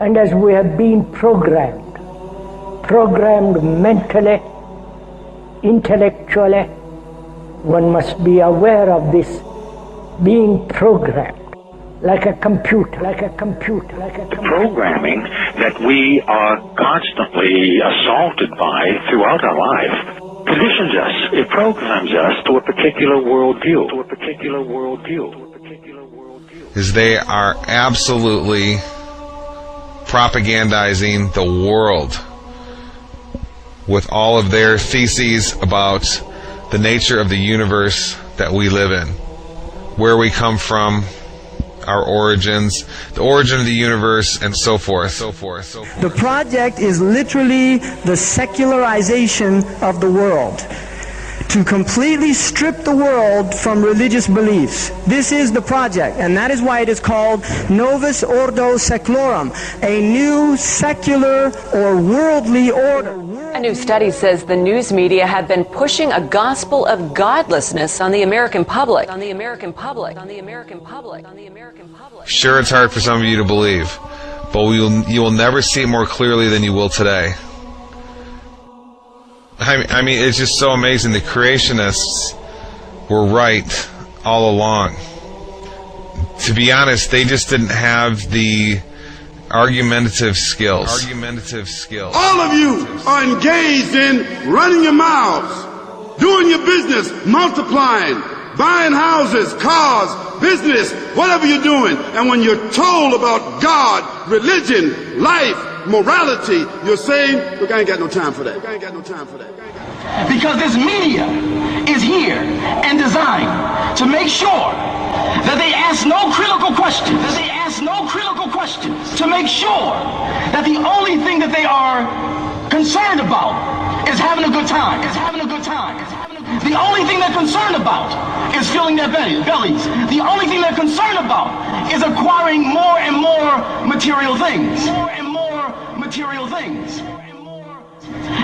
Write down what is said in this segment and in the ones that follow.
And as we have been programmed mentally, intellectually, one must be aware of this being programmed. Like a computer. The programming that we are constantly assaulted by throughout our life conditions us. It programs us to a particular worldview. Is they are absolutely propagandizing the world with all of their theses about the nature of the universe that we live in, where we come from, our origins, the origin of the universe, and so forth. The project is literally the secularization of the world, to completely strip the world from religious beliefs. This is the project, and that is why it is called Novus Ordo Seclorum, a new secular or worldly order. A new study says the news media have been pushing a gospel of godlessness on the American public. Sure, it's hard for some of you to believe, but you will never see it more clearly than you will today. I mean, it's just so amazing. The creationists were right all along. To be honest, they just didn't have the argumentative skills. All of you are engaged in running your mouths, doing your business, multiplying, buying houses, cars, business, whatever you're doing. And when you're told about God, religion, life, morality, you're saying, look, I ain't got no time for that. Because this media is here and designed to make sure that they ask no critical questions. To make sure that the only thing that they are concerned about is having a good time. The only thing they're concerned about is filling their bellies. The only thing they're concerned about is acquiring more and more material things.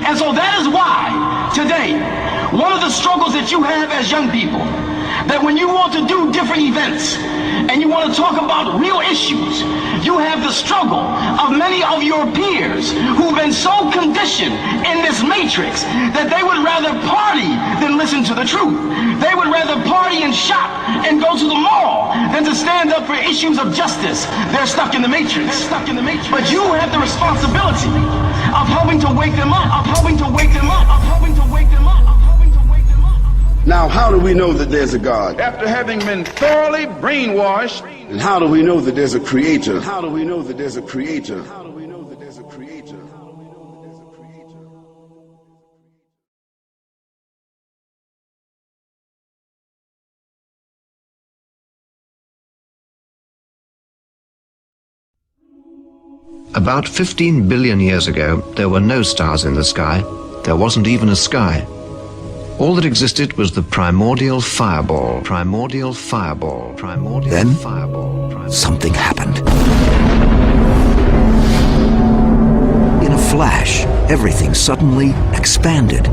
And so that is why today, one of the struggles that you have as young people, that when you want to do different events and you want to talk about real issues, you have the struggle of many of your peers who've been so conditioned in this matrix that they would rather party than listen to the truth. They would rather party and shop and go to the mall than to stand up for issues of justice. They're stuck in the matrix. But you have the responsibility of helping to wake them up, Now, how do we know that there's a God? After having been thoroughly brainwashed. And how do we know that there's a creator? About 15 billion years ago, there were no stars in the sky. There wasn't even a sky. All that existed was the primordial fireball. Then, something happened. In a flash, everything suddenly expanded.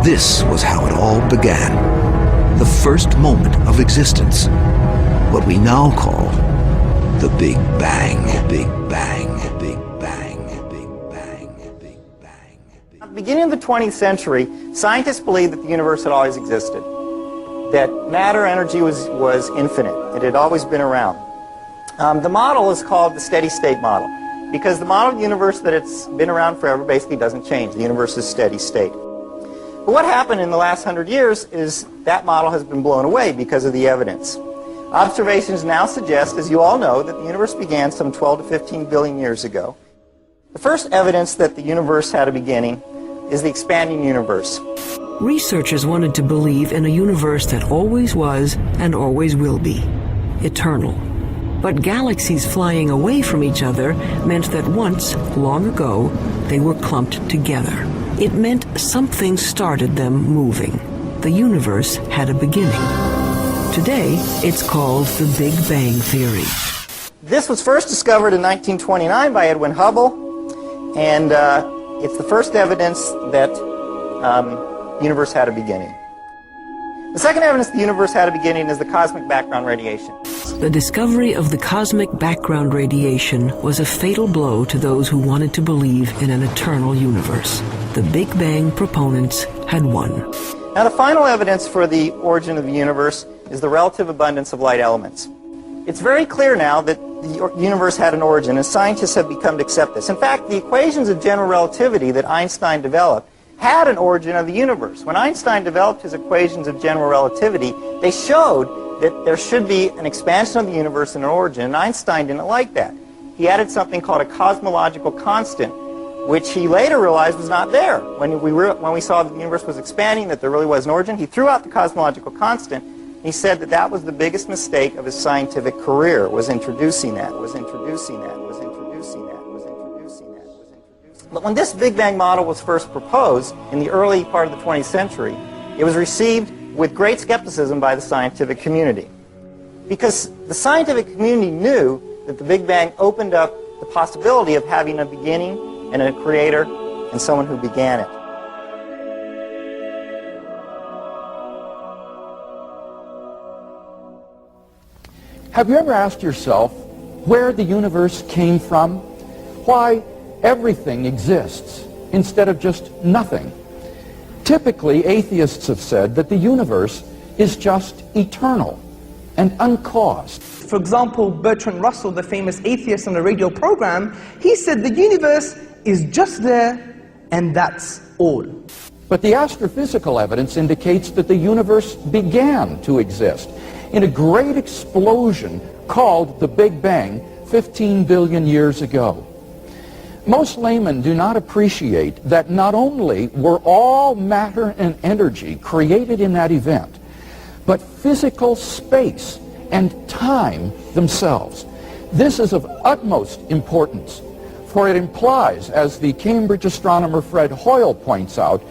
This was how it all began. The first moment of existence. What we now call the Big Bang. At the beginning of the 20th century, scientists believed that the universe had always existed, that matter energy was infinite. It had always been around. The model is called the steady state model, because the model of the universe that it's been around forever basically doesn't change. The universe is steady state. But what happened in the last 100 years is that model has been blown away because of the evidence. Observations now suggest, as you all know, that the universe began some 12 to 15 billion years ago. The first evidence that the universe had a beginning is the expanding universe. Researchers wanted to believe in a universe that always was and always will be, eternal. But galaxies flying away from each other meant that once, long ago, they were clumped together. It meant something started them moving. The universe had a beginning. Today, it's called the Big Bang Theory. This was first discovered in 1929 by Edwin Hubble, and it's the first evidence that the universe had a beginning. The second evidence the universe had a beginning is the cosmic background radiation. The discovery of the cosmic background radiation was a fatal blow to those who wanted to believe in an eternal universe. The Big Bang proponents had won. Now, the final evidence for the origin of the universe is the relative abundance of light elements. It's very clear now that the universe had an origin, and scientists have become to accept this. In fact, the equations of general relativity that Einstein developed had an origin of the universe. When Einstein developed his equations of general relativity, they showed that there should be an expansion of the universe and an origin, and Einstein didn't like that. He added something called a cosmological constant, which he later realized was not there. When we saw that the universe was expanding, that there really was an origin, he threw out the cosmological constant. He said that that was the biggest mistake of his scientific career, was introducing that, was introducing that, was introducing that, was introducing that, was introducing. But when this Big Bang model was first proposed in the early part of the 20th century, it was received with great skepticism by the scientific community. Because the scientific community knew that the Big Bang opened up the possibility of having a beginning and a creator and someone who began it. Have you ever asked yourself where the universe came from? Why everything exists instead of just nothing? Typically, atheists have said that the universe is just eternal and uncaused. For example, Bertrand Russell, the famous atheist on a radio program, he said the universe is just there and that's all. But the astrophysical evidence indicates that the universe began to exist in a great explosion called the Big Bang 15 billion years ago. Most laymen do not appreciate that not only were all matter and energy created in that event, but physical space and time themselves. This is of utmost importance, for it implies, as the Cambridge astronomer Fred Hoyle points out,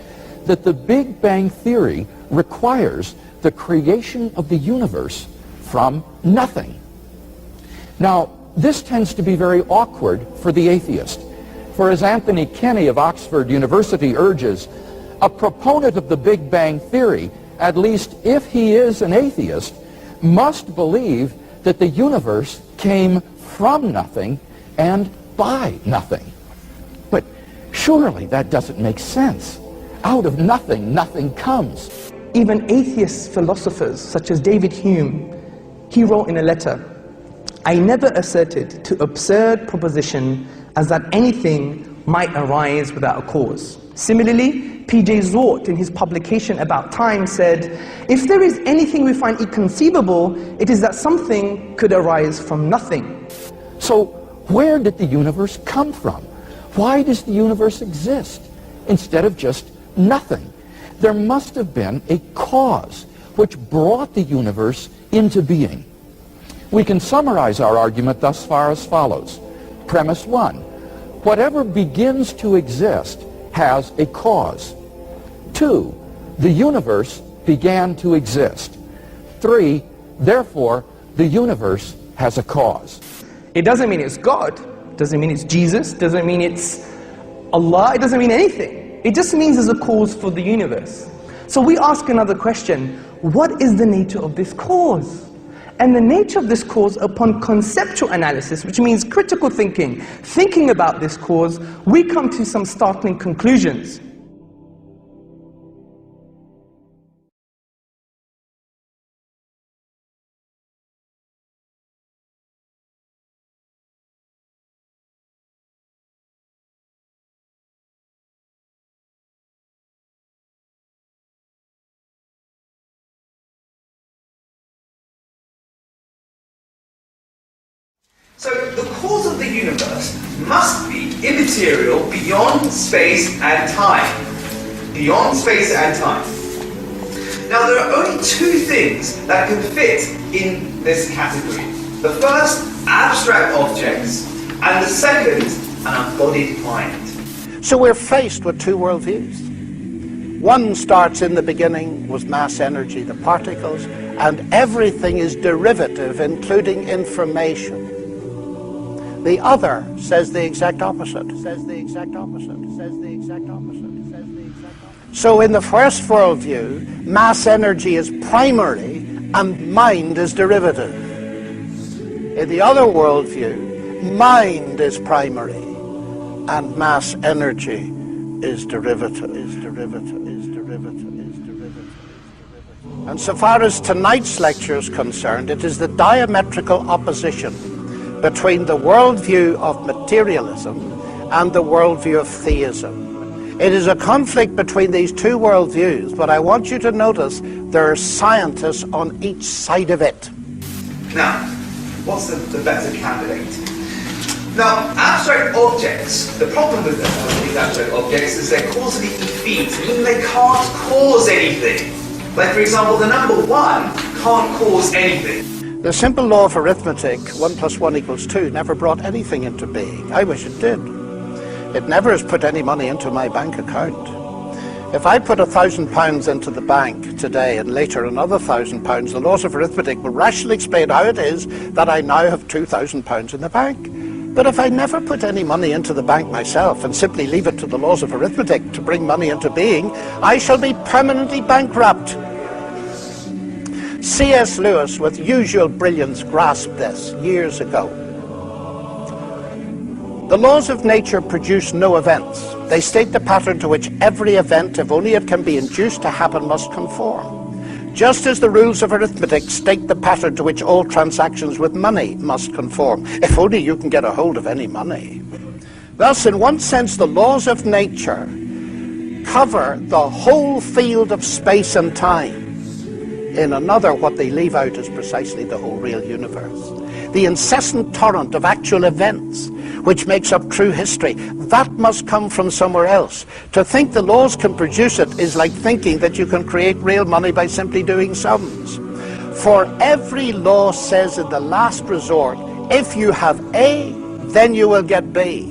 that the Big Bang theory requires the creation of the universe from nothing. Now, this tends to be very awkward for the atheist, for as Anthony Kenny of Oxford University urges, a proponent of the Big Bang theory, at least if he is an atheist, must believe that the universe came from nothing and by nothing. But surely that doesn't make sense. Out of nothing, nothing comes. Even atheist philosophers such as David Hume, he wrote in a letter, "I never asserted to absurd proposition as that anything might arise without a cause." Similarly, P.J. Zort in his publication About Time said, "If there is anything we find inconceivable, it is that something could arise from nothing." So where did the universe come from? Why does the universe exist instead of just nothing? There must have been a cause which brought the universe into being. We can summarize our argument thus far as follows. Premise 1, whatever begins to exist has a cause. 2, the universe began to exist. 3, therefore, the universe has a cause. It doesn't mean it's God, doesn't mean it's Jesus, doesn't mean it's Allah, it doesn't mean anything. It just means there's a cause for the universe. So we ask another question, what is the nature of this cause? And the nature of this cause, upon conceptual analysis, which means critical thinking about this cause, we come to some startling conclusions. So the cause of the universe must be immaterial beyond space and time. Beyond space and time. Now there are only two things that can fit in this category. The first, abstract objects, and the second, an embodied mind. So we're faced with two worldviews. One starts in the beginning with mass energy, the particles, and everything is derivative, including information. The other says the exact opposite, says the exact opposite, says the exact opposite, says the exact opposite. So in the first worldview, mass energy is primary and mind is derivative. In the other worldview, mind is primary and mass energy is derivative. And so far as tonight's lecture is concerned, it is the diametrical opposition between the worldview of materialism and the worldview of theism. It is a conflict between these two worldviews, but I want you to notice there are scientists on each side of it. Now, what's the better candidate? Now, abstract objects, the problem with these abstract objects is they're causally effete, meaning they can't cause anything. Like, for example, the number 1 can't cause anything. The simple law of arithmetic, 1 + 1 = 2, never brought anything into being. I wish it did. It never has put any money into my bank account. If I put £1,000 into the bank today and later another £1,000, the laws of arithmetic will rationally explain how it is that I now have £2,000 in the bank. But if I never put any money into the bank myself and simply leave it to the laws of arithmetic to bring money into being, I shall be permanently bankrupt. C.S. Lewis, with usual brilliance, grasped this years ago. The laws of nature produce no events. They state the pattern to which every event, if only it can be induced to happen, must conform. Just as the rules of arithmetic state the pattern to which all transactions with money must conform, if only you can get a hold of any money. Thus, in one sense, the laws of nature cover the whole field of space and time. In another, what they leave out is precisely the whole real universe. The incessant torrent of actual events, which makes up true history, that must come from somewhere else. To think the laws can produce it is like thinking that you can create real money by simply doing sums. For every law says in the last resort, if you have A, then you will get B.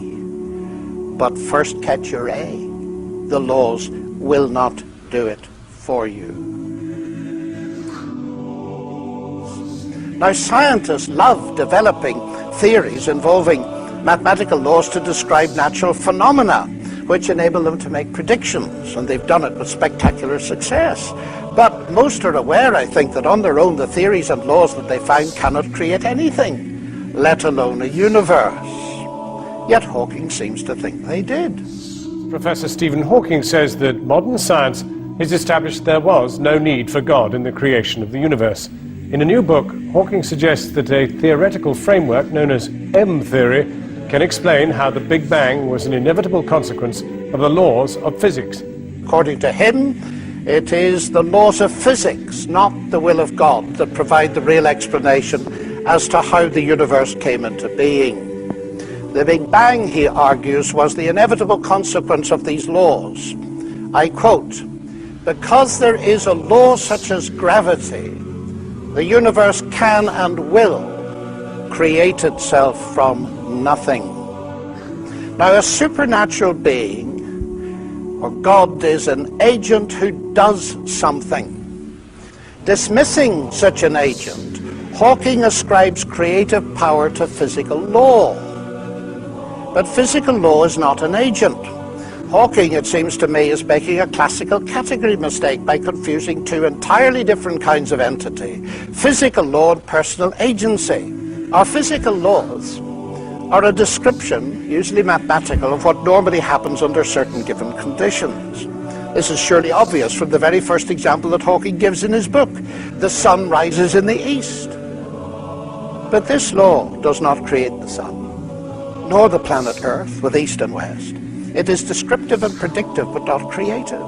But first catch your A. The laws will not do it for you. Now, scientists love developing theories involving mathematical laws to describe natural phenomena, which enable them to make predictions, and they've done it with spectacular success. But most are aware, I think, that on their own the theories and laws that they find cannot create anything, let alone a universe. Yet Hawking seems to think they did. Professor Stephen Hawking says that modern science has established there was no need for God in the creation of the universe. In a new book, Hawking suggests that a theoretical framework known as M-theory can explain how the Big Bang was an inevitable consequence of the laws of physics. According to him, it is the laws of physics, not the will of God, that provide the real explanation as to how the universe came into being. The Big Bang, he argues, was the inevitable consequence of these laws. I quote, "Because there is a law such as gravity, the universe can and will create itself from nothing." Now, a supernatural being, or God, is an agent who does something. Dismissing such an agent, Hawking ascribes creative power to physical law. But physical law is not an agent. Hawking, it seems to me, is making a classical category mistake by confusing two entirely different kinds of entity, physical law and personal agency. Our physical laws are a description, usually mathematical, of what normally happens under certain given conditions. This is surely obvious from the very first example that Hawking gives in his book. The sun rises in the east. But this law does not create the sun, nor the planet Earth with east and west. It is descriptive and predictive, but not creative.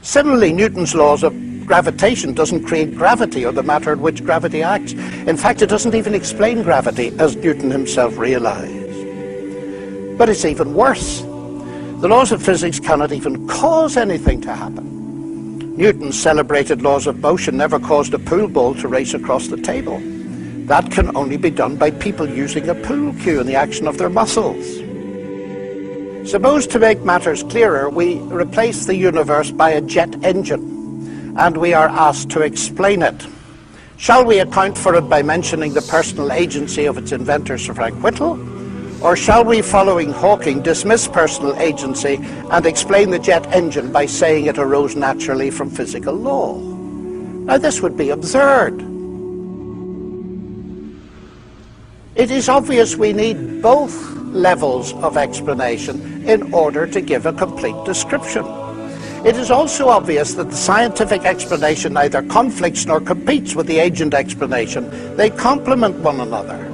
Similarly, Newton's laws of gravitation doesn't create gravity or the matter in which gravity acts. In fact, it doesn't even explain gravity, as Newton himself realized. But it's even worse. The laws of physics cannot even cause anything to happen. Newton's celebrated laws of motion never caused a pool ball to race across the table. That can only be done by people using a pool cue and the action of their muscles. Suppose, to make matters clearer, we replace the universe by a jet engine, and we are asked to explain it. Shall we account for it by mentioning the personal agency of its inventor, Sir Frank Whittle? Or shall we, following Hawking, dismiss personal agency and explain the jet engine by saying it arose naturally from physical law? Now, this would be absurd. It is obvious we need both levels of explanation in order to give a complete description. It is also obvious that the scientific explanation neither conflicts nor competes with the agent explanation. They complement one another.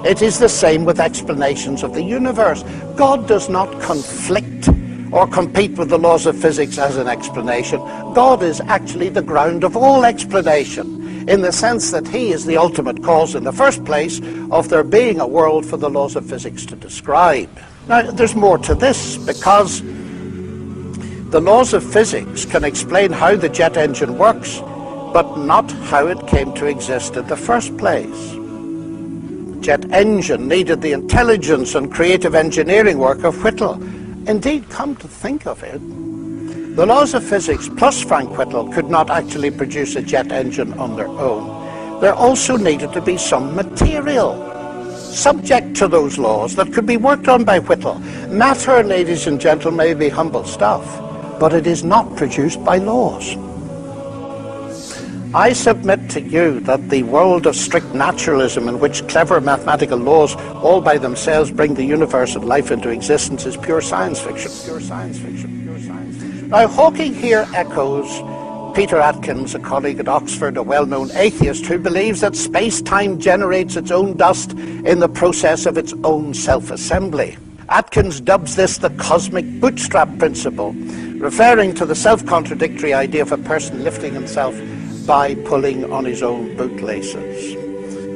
It is the same with explanations of the universe. God does not conflict or compete with the laws of physics as an explanation. God is actually the ground of all explanation, in the sense that he is the ultimate cause in the first place of there being a world for the laws of physics to describe. Now, there's more to this, because the laws of physics can explain how the jet engine works, but not how it came to exist in the first place. The jet engine needed the intelligence and creative engineering work of Whittle. Indeed, come to think of it, the laws of physics plus Frank Whittle could not actually produce a jet engine on their own. There also needed to be some material subject to those laws that could be worked on by Whittle. Matter, ladies and gentlemen, may be humble stuff, but it is not produced by laws. I submit to you that the world of strict naturalism, in which clever mathematical laws all by themselves bring the universe and life into existence, is pure science fiction. Pure science fiction. Pure science fiction. Now, Hawking here echoes Peter Atkins, a colleague at Oxford, a well-known atheist who believes that space-time generates its own dust in the process of its own self-assembly. Atkins dubs this the cosmic bootstrap principle, referring to the self-contradictory idea of a person lifting himself by pulling on his own bootlaces.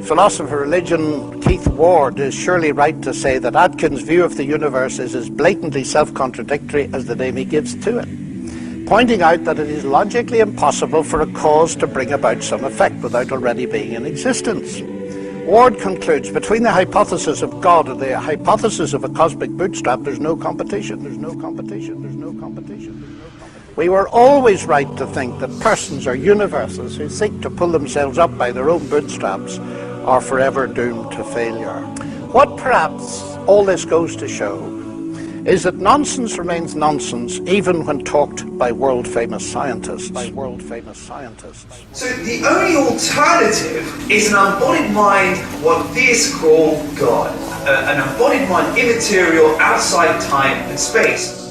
Philosopher of religion Keith Ward is surely right to say that Atkins' view of the universe is as blatantly self-contradictory as the name he gives to it, pointing out that it is logically impossible for a cause to bring about some effect without already being in existence. Ward concludes, between the hypothesis of God and the hypothesis of a cosmic bootstrap, there's no competition, there's no competition, there's no competition. We were always right to think that persons or universes who seek to pull themselves up by their own bootstraps are forever doomed to failure. What perhaps all this goes to show is that nonsense remains nonsense even when talked by world-famous scientists. So the only alternative is an embodied mind, what theists call God. An embodied mind, immaterial, outside time and space.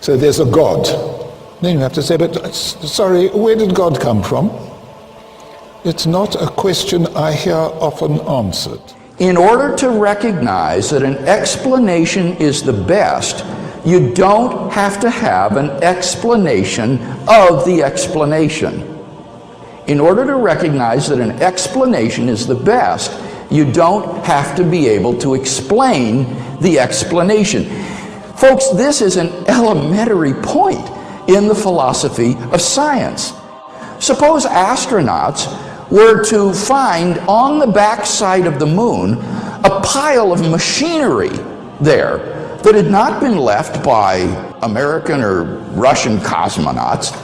So there's a God. Then you have to say, but sorry, where did God come from? It's not a question I hear often answered. In order to recognize that an explanation is the best, you don't have to have an explanation of the explanation. In order to recognize that an explanation is the best, you don't have to be able to explain the explanation. Folks, this is an elementary point in the philosophy of science. Suppose astronauts were to find on the backside of the moon a pile of machinery there that had not been left by American or Russian cosmonauts.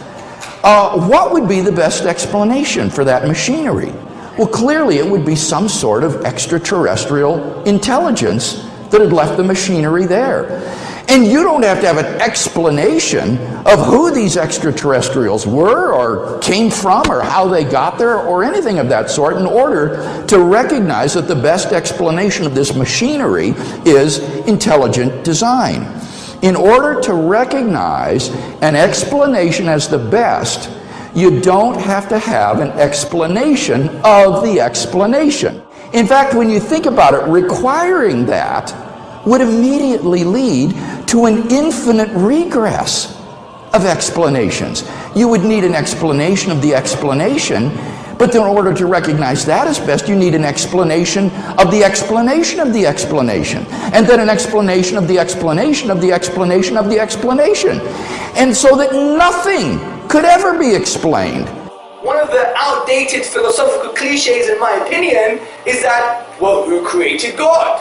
What would be the best explanation for that machinery? Well, clearly it would be some sort of extraterrestrial intelligence that had left the machinery there. And you don't have to have an explanation of who these extraterrestrials were or came from or how they got there or anything of that sort in order to recognize that the best explanation of this machinery is intelligent design. In order to recognize an explanation as the best, you don't have to have an explanation of the explanation. In fact, when you think about it, requiring that would immediately lead to an infinite regress of explanations. You would need an explanation of the explanation, But in order to recognize that as best, you need an explanation of the explanation of the explanation. And then an explanation of the explanation of the explanation of the explanation. And so that nothing could ever be explained. One of the outdated philosophical cliches, in my opinion, is that, well, who created God?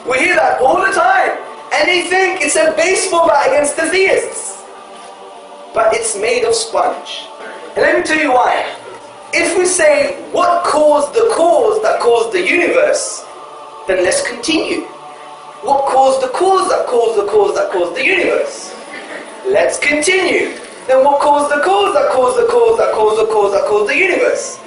We hear that all the time. And they think it's a baseball bat against the theists. But it's made of sponge. And let me tell you why. If we say, what caused the cause that caused the universe, then let's continue. What caused the cause that caused the cause that caused the universe? Let's continue. Then what caused the cause that caused the cause that caused the cause that caused the universe?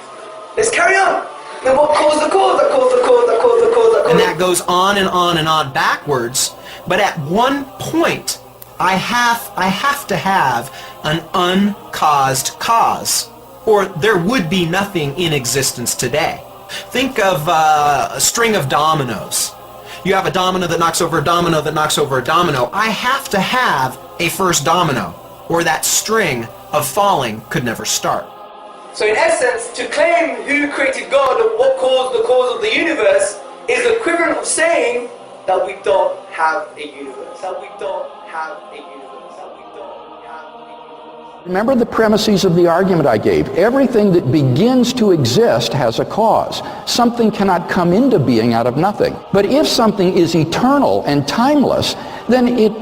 Let's carry on. Then what caused the cause that caused the cause that caused the cause that caused? And that goes on and on and on backwards. But at one point, I have to have an uncaused cause, or there would be nothing in existence today. Think of a string of dominoes. You have a domino that knocks over a domino that knocks over a domino. I have to have a first domino, or that string of falling could never start. So in essence, to claim who created God or what caused the cause of the universe is equivalent of saying that we don't have a universe. That we don't have a universe. Remember the premises of the argument I gave. Everything that begins to exist has a cause. Something cannot come into being out of nothing. But if something is eternal and timeless, then it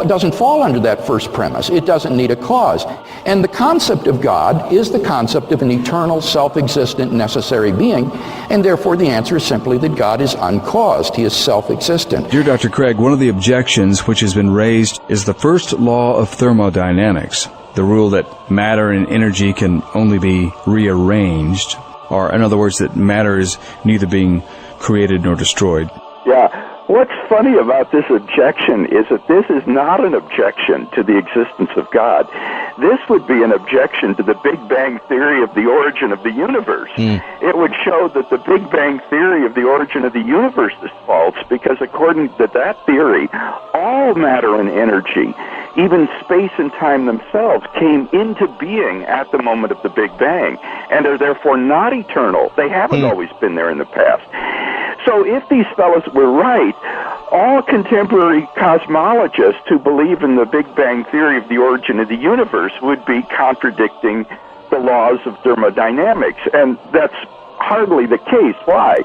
doesn't fall under that first premise. It doesn't need a cause. And the concept of God is the concept of an eternal, self-existent, necessary being, and therefore the answer is simply that God is uncaused. He is self-existent. Dear Dr. Craig, one of the objections which has been raised is the first law of thermodynamics, the rule that matter and energy can only be rearranged, or in other words, that matter is neither being created nor destroyed. Yeah. What's funny about this objection is that this is not an objection to the existence of God. This would be an objection to the Big Bang theory of the origin of the universe. It would show that the Big Bang theory of the origin of the universe is false, because according to that theory, all matter and energy, even space and time themselves, came into being at the moment of the Big Bang, and are therefore not eternal. They haven't always been there in the past. So if these fellows were right, all contemporary cosmologists who believe in the Big Bang theory of the origin of the universe would be contradicting the laws of thermodynamics, and that's hardly the case. Why?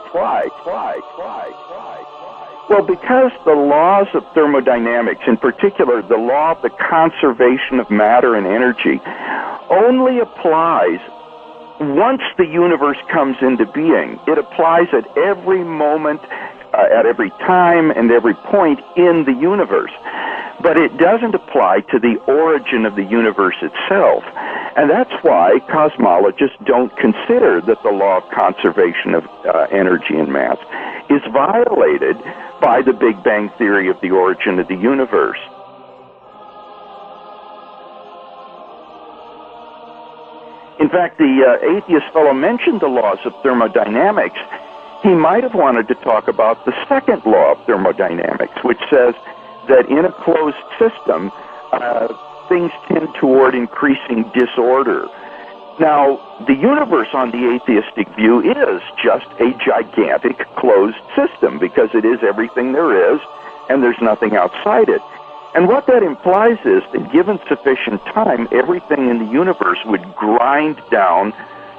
Well, because the laws of thermodynamics, in particular the law of the conservation of matter and energy, only applies once the universe comes into being. It applies at every moment, at every time, and every point in the universe. But it doesn't apply to the origin of the universe itself. And that's why cosmologists don't consider that the law of conservation of energy and mass is violated by the Big Bang theory of the origin of the universe. In fact, the atheist fellow mentioned the laws of thermodynamics. He might have wanted to talk about the second law of thermodynamics, which says that in a closed system, things tend toward increasing disorder. Now, the universe on the atheistic view is just a gigantic closed system, because it is everything there is, and there's nothing outside it. And what that implies is that given sufficient time, everything in the universe would grind down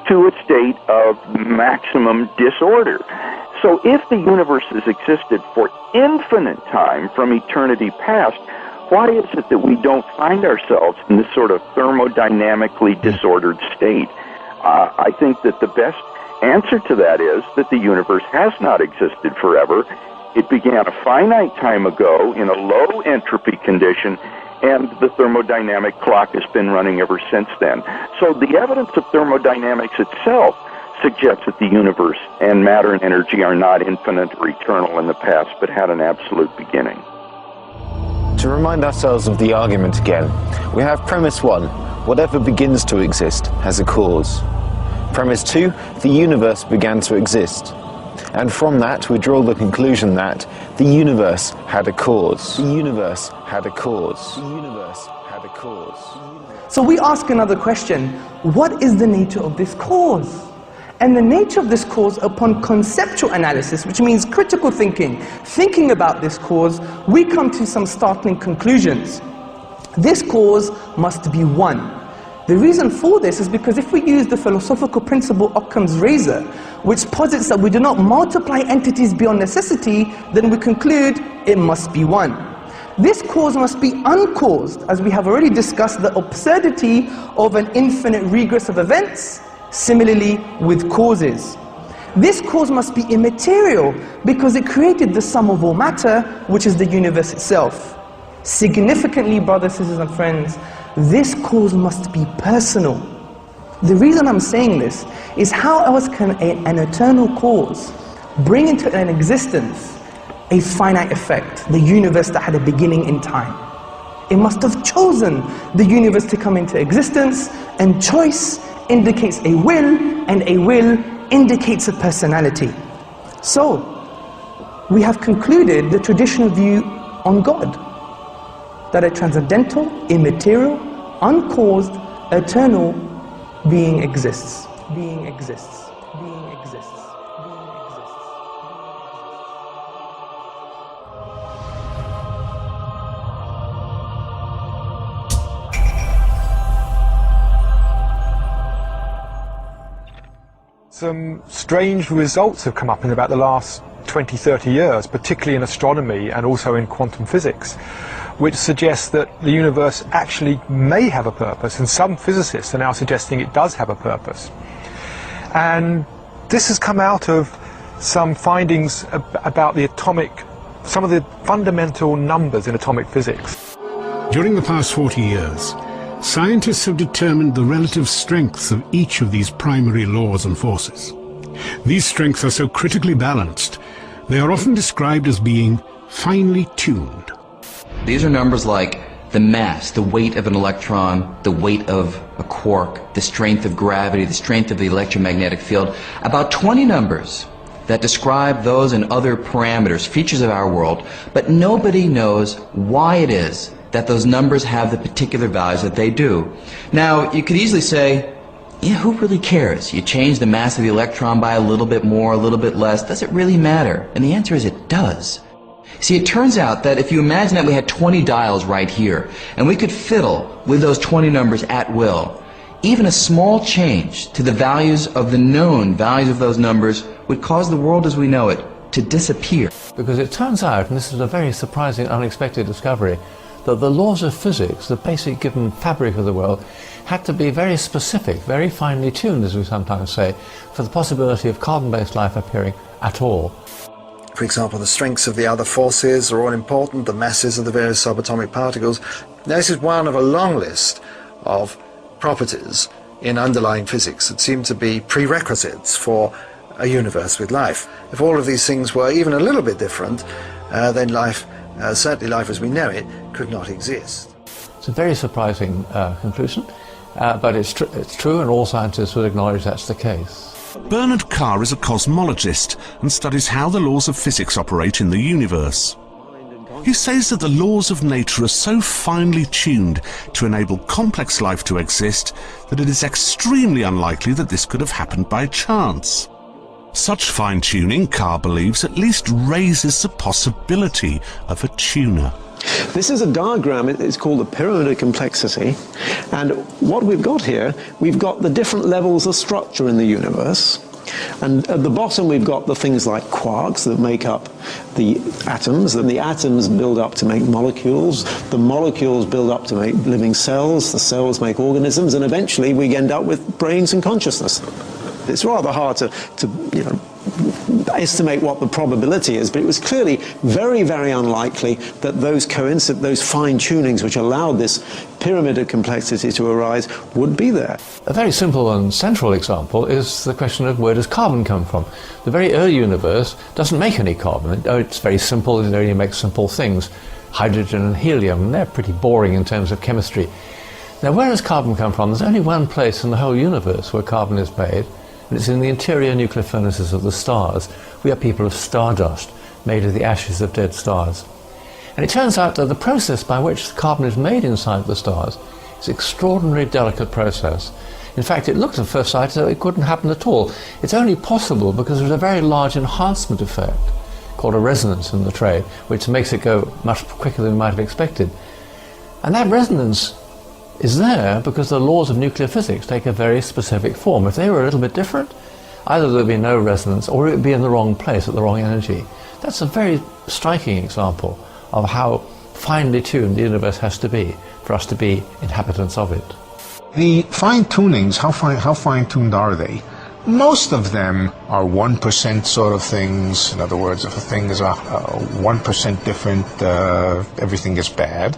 to a state of maximum disorder. So if the universe has existed for infinite time from eternity past, why is it that we don't find ourselves in this sort of thermodynamically disordered state? I think that the best answer to that is that the universe has not existed forever. It began a finite time ago in a low entropy condition, and the thermodynamic clock has been running ever since then. So the evidence of thermodynamics itself suggests that the universe and matter and energy are not infinite or eternal in the past, but had an absolute beginning. To remind ourselves of the argument again, we have premise 1, whatever begins to exist has a cause. Premise 2, the universe began to exist. And from that, we draw the conclusion that the universe had a cause. The universe had a cause. The universe had a cause. So we ask another question. What is the nature of this cause? And the nature of this cause, upon conceptual analysis, which means critical thinking about this cause, we come to some startling conclusions. This cause must be one. The reason for this is because if we use the philosophical principle Occam's razor, which posits that we do not multiply entities beyond necessity, then we conclude it must be one. This cause must be uncaused, as we have already discussed the absurdity of an infinite regress of events. Similarly with causes. This cause must be immaterial because it created the sum of all matter, which is the universe itself. Significantly, brothers, sisters and friends, this cause must be personal. The reason I'm saying this is how else can an eternal cause bring into an existence a finite effect, the universe that had a beginning in time? It must have chosen the universe to come into existence, and choice indicates a will, and a will indicates a personality. So, we have concluded the traditional view on God, that a transcendental, immaterial, uncaused, eternal being exists. Being exists. Being exists. Some strange results have come up in about the last 20-30 years, particularly in astronomy and also in quantum physics, which suggests that the universe actually may have a purpose, and some physicists are now suggesting it does have a purpose. And this has come out of some findings about some of the fundamental numbers in atomic physics. During the past 40 years, scientists have determined the relative strengths of each of these primary laws and forces. These strengths are so critically balanced, they are often described as being finely tuned. These are numbers like the mass, the weight of an electron, the weight of a quark, the strength of gravity, the strength of the electromagnetic field. About 20 numbers that describe those and other parameters, features of our world, but nobody knows why it is that those numbers have the particular values that they do. Now, you could easily say, yeah, who really cares? You change the mass of the electron by a little bit more, a little bit less. Does it really matter? And the answer is it does. See, it turns out that if you imagine that we had 20 dials right here, and we could fiddle with those 20 numbers at will, even a small change to the values of the known values of those numbers would cause the world as we know it to disappear. Because it turns out, and this is a very surprising, unexpected discovery, that the laws of physics, the basic given fabric of the world, had to be very specific, very finely tuned, as we sometimes say, for the possibility of carbon-based life appearing at all. For example, the strengths of the other forces are all important, the masses of the various subatomic particles. Now, this is one of a long list of properties in underlying physics that seem to be prerequisites for a universe with life. If all of these things were even a little bit different, then life, certainly life as we know it, could not exist. It's a very surprising conclusion, but it's true, and all scientists would acknowledge that's the case. Bernard Carr is a cosmologist and studies how the laws of physics operate in the universe. He says that the laws of nature are so finely tuned to enable complex life to exist that it is extremely unlikely that this could have happened by chance. Such fine-tuning, Carr believes, at least raises the possibility of a tuner. This is a diagram, it's called the pyramid of complexity, and what we've got here, we've got the different levels of structure in the universe, and at the bottom we've got the things like quarks that make up the atoms, and the atoms build up to make molecules, the molecules build up to make living cells, the cells make organisms, and eventually we end up with brains and consciousness. It's rather hard to estimate what the probability is, but it was clearly very, very unlikely that those fine-tunings which allowed this pyramid of complexity to arise would be there. A very simple and central example is the question of where does carbon come from? The very early universe doesn't make any carbon. It's very simple, it only makes simple things. Hydrogen and helium, and they're pretty boring in terms of chemistry. Now, where does carbon come from? There's only one place in the whole universe where carbon is made, and it's in the interior nuclear furnaces of the stars. We are people of stardust, made of the ashes of dead stars. And it turns out that the process by which carbon is made inside the stars is an extraordinarily delicate process. In fact, it looked at first sight as though it couldn't happen at all. It's only possible because there's a very large enhancement effect called a resonance in the trade, which makes it go much quicker than we might have expected. And that resonance is there because the laws of nuclear physics take a very specific form. If they were a little bit different, either there would be no resonance or it would be in the wrong place at the wrong energy. That's a very striking example of how finely tuned the universe has to be for us to be inhabitants of it. The fine-tunings, how fine-tuned are they? Most of them are 1% sort of things. In other words, if a thing is 1% different, everything is bad.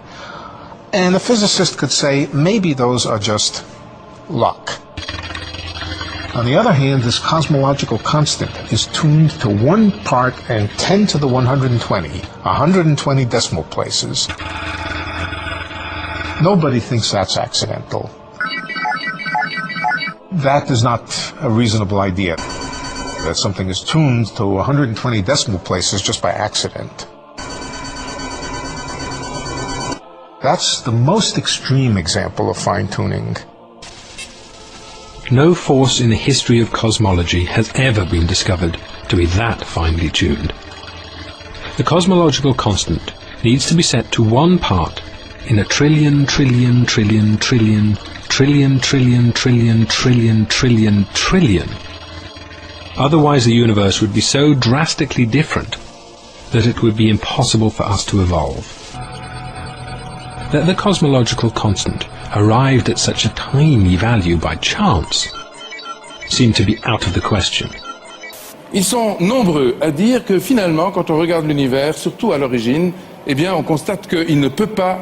And a physicist could say, maybe those are just luck. On the other hand, this cosmological constant is tuned to 1 part and 10 to the 120, 120 decimal places. Nobody thinks that's accidental. That is not a reasonable idea, that something is tuned to 120 decimal places just by accident. That's the most extreme example of fine-tuning. No force in the history of cosmology has ever been discovered to be that finely tuned. The cosmological constant needs to be set to 1 part in a trillion, trillion, trillion, trillion, trillion, trillion, trillion, trillion, trillion, trillion. Otherwise the universe would be so drastically different that it would be impossible for us to evolve. That the cosmological constant arrived at such a tiny value by chance seemed to be out of the question. Ils sont nombreux à dire que finalement, quand on regarde l'univers, surtout à l'origine, eh bien, on constate qu'il ne peut pas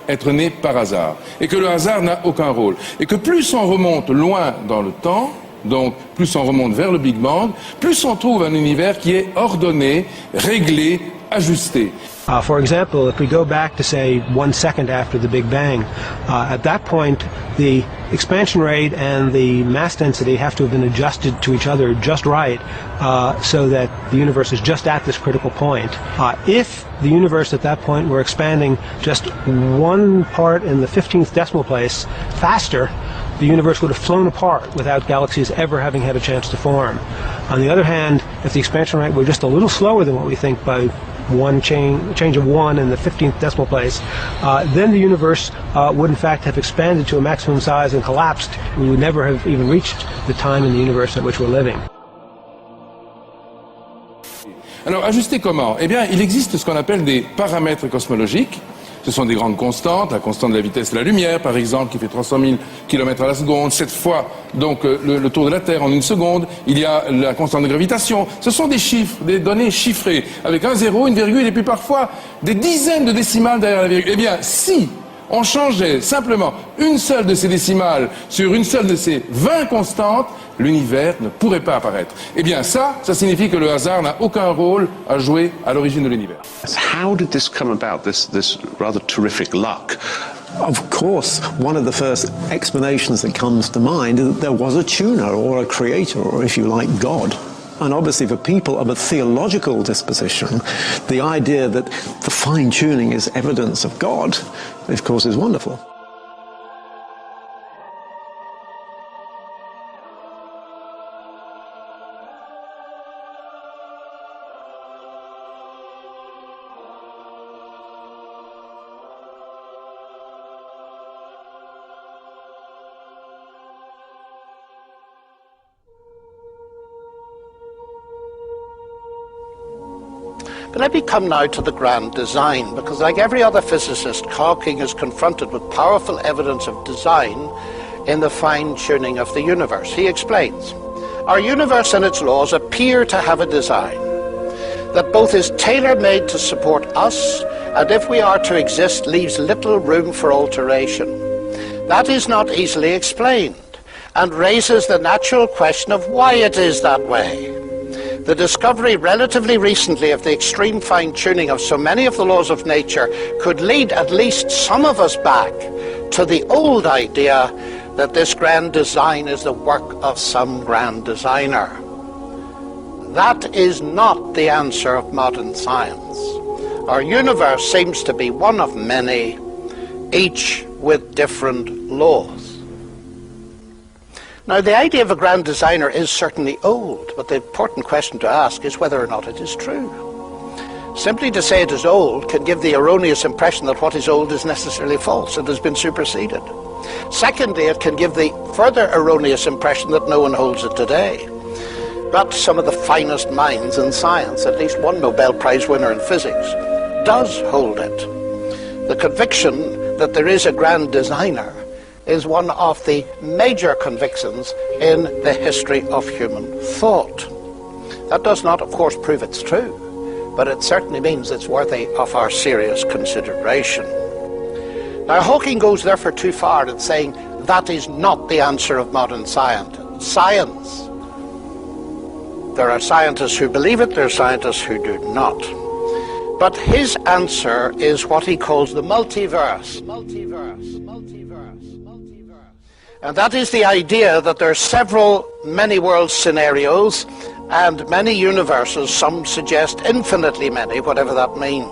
être né par hasard, et que le hasard n'a aucun rôle, et que plus on remonte loin dans le temps, donc plus on remonte vers le Big Bang, plus on trouve un univers qui est ordonné, réglé, ajusté. For example, if we go back to, say, 1 second after the Big Bang, at that point the expansion rate and the mass density have to have been adjusted to each other just right, so that the universe is just at this critical point. If the universe at that point were expanding just 1 part in the 15th decimal place faster, the universe would have flown apart without galaxies ever having had a chance to form. On the other hand, if the expansion rate were just a little slower than what we think by change of 1 in the 15th decimal place, then the universe would in fact have expanded to a maximum size and collapsed. We would never have even reached the time in the universe at which we're living. Alors, ajuster comment? Eh bien, il existe ce qu'on appelle des paramètres cosmologiques. Ce sont des grandes constantes, la constante de la vitesse de la lumière, par exemple, qui fait 300 000 km à la seconde, 7 fois donc le tour de la Terre en 1 seconde. Il y a la constante de gravitation. Ce sont des chiffres, des données chiffrées, avec un zéro, une virgule, et puis parfois des dizaines de décimales derrière la virgule. Eh bien, si on changeait simplement une seule de ces décimales sur une seule de ces 20 constantes, l'univers ne pourrait pas apparaître. Eh bien ça signifie que le hasard n'a aucun rôle à jouer à l'origine de l'univers. How did this come about, this rather terrific luck? Of course, one of the first explanations that comes to mind is that there was a tuner or a creator, or if you like, God. And obviously for people of a theological disposition, the idea that the fine-tuning is evidence of God, of course, is wonderful. But let me come now to the grand design, because like every other physicist, Hawking is confronted with powerful evidence of design in the fine-tuning of the universe. He explains, our universe and its laws appear to have a design that both is tailor-made to support us, and if we are to exist, leaves little room for alteration. That is not easily explained, and raises the natural question of why it is that way. The discovery relatively recently of the extreme fine-tuning of so many of the laws of nature could lead at least some of us back to the old idea that this grand design is the work of some grand designer. That is not the answer of modern science. Our universe seems to be one of many, each with different laws. Now, the idea of a grand designer is certainly old, but the important question to ask is whether or not it is true. Simply to say it is old can give the erroneous impression that what is old is necessarily false and has been superseded. Secondly, it can give the further erroneous impression that no one holds it today. But some of the finest minds in science, at least one Nobel Prize winner in physics, does hold it. The conviction that there is a grand designer is one of the major convictions in the history of human thought. That does not, of course, prove it's true, but it certainly means it's worthy of our serious consideration. Now, Hawking goes therefore too far in saying that is not the answer of modern science. There are scientists who believe it, there are scientists who do not. But his answer is what he calls the multiverse. And that is the idea that there are several many-world scenarios and many universes, some suggest infinitely many, whatever that means.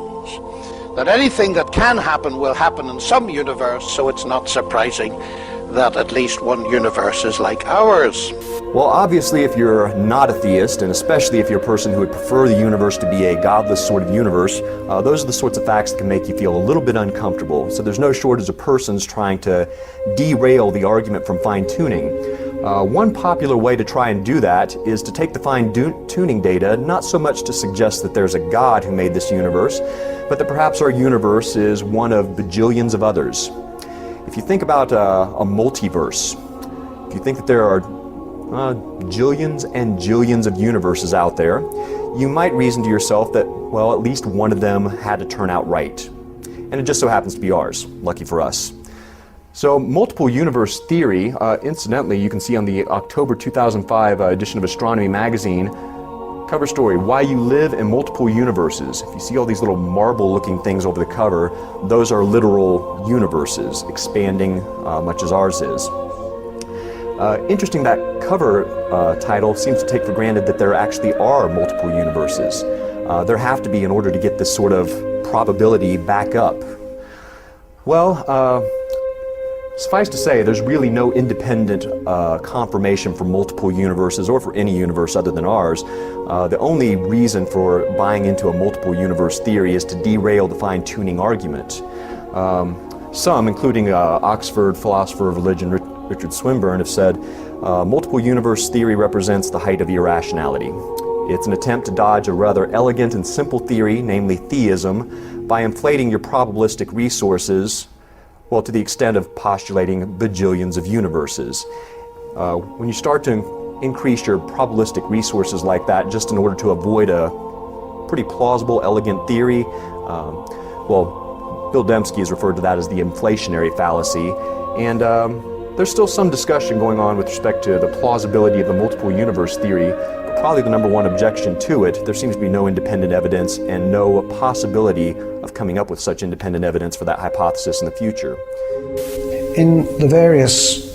That anything that can happen will happen in some universe, so it's not surprising that at least one universe is like ours. Well, obviously, if you're not a theist, and especially if you're a person who would prefer the universe to be a godless sort of universe, those are the sorts of facts that can make you feel a little bit uncomfortable. So there's no shortage of persons trying to derail the argument from fine-tuning. One popular way to try and do that is to take the fine-tuning data, not so much to suggest that there's a God who made this universe, but that perhaps our universe is one of bajillions of others. If you think about a multiverse, if you think that there are jillions and jillions of universes out there, you might reason to yourself that, well, at least one of them had to turn out right. And it just so happens to be ours, lucky for us. So multiple universe theory, incidentally, you can see on the October 2005 edition of Astronomy magazine, cover story, Why You Live in Multiple Universes. If you see all these little marble-looking things over the cover, those are literal universes, expanding much as ours is. Interesting, that cover title seems to take for granted that there actually are multiple universes. There have to be in order to get this sort of probability back up. Well, suffice to say, there's really no independent confirmation for multiple universes or for any universe other than ours. The only reason for buying into a multiple universe theory is to derail the fine-tuning argument. Some, including Oxford philosopher of religion Richard Swinburne, have said, multiple universe theory represents the height of irrationality. It's an attempt to dodge a rather elegant and simple theory, namely theism, by inflating your probabilistic resources, well, to the extent of postulating bajillions of universes. When you start to increase your probabilistic resources like that just in order to avoid a pretty plausible, elegant theory, well, Bill Dembski has referred to that as the inflationary fallacy, and there's still some discussion going on with respect to the plausibility of the multiple universe theory, but probably the number one objection to it, there seems to be no independent evidence and no possibility of coming up with such independent evidence for that hypothesis in the future. In the various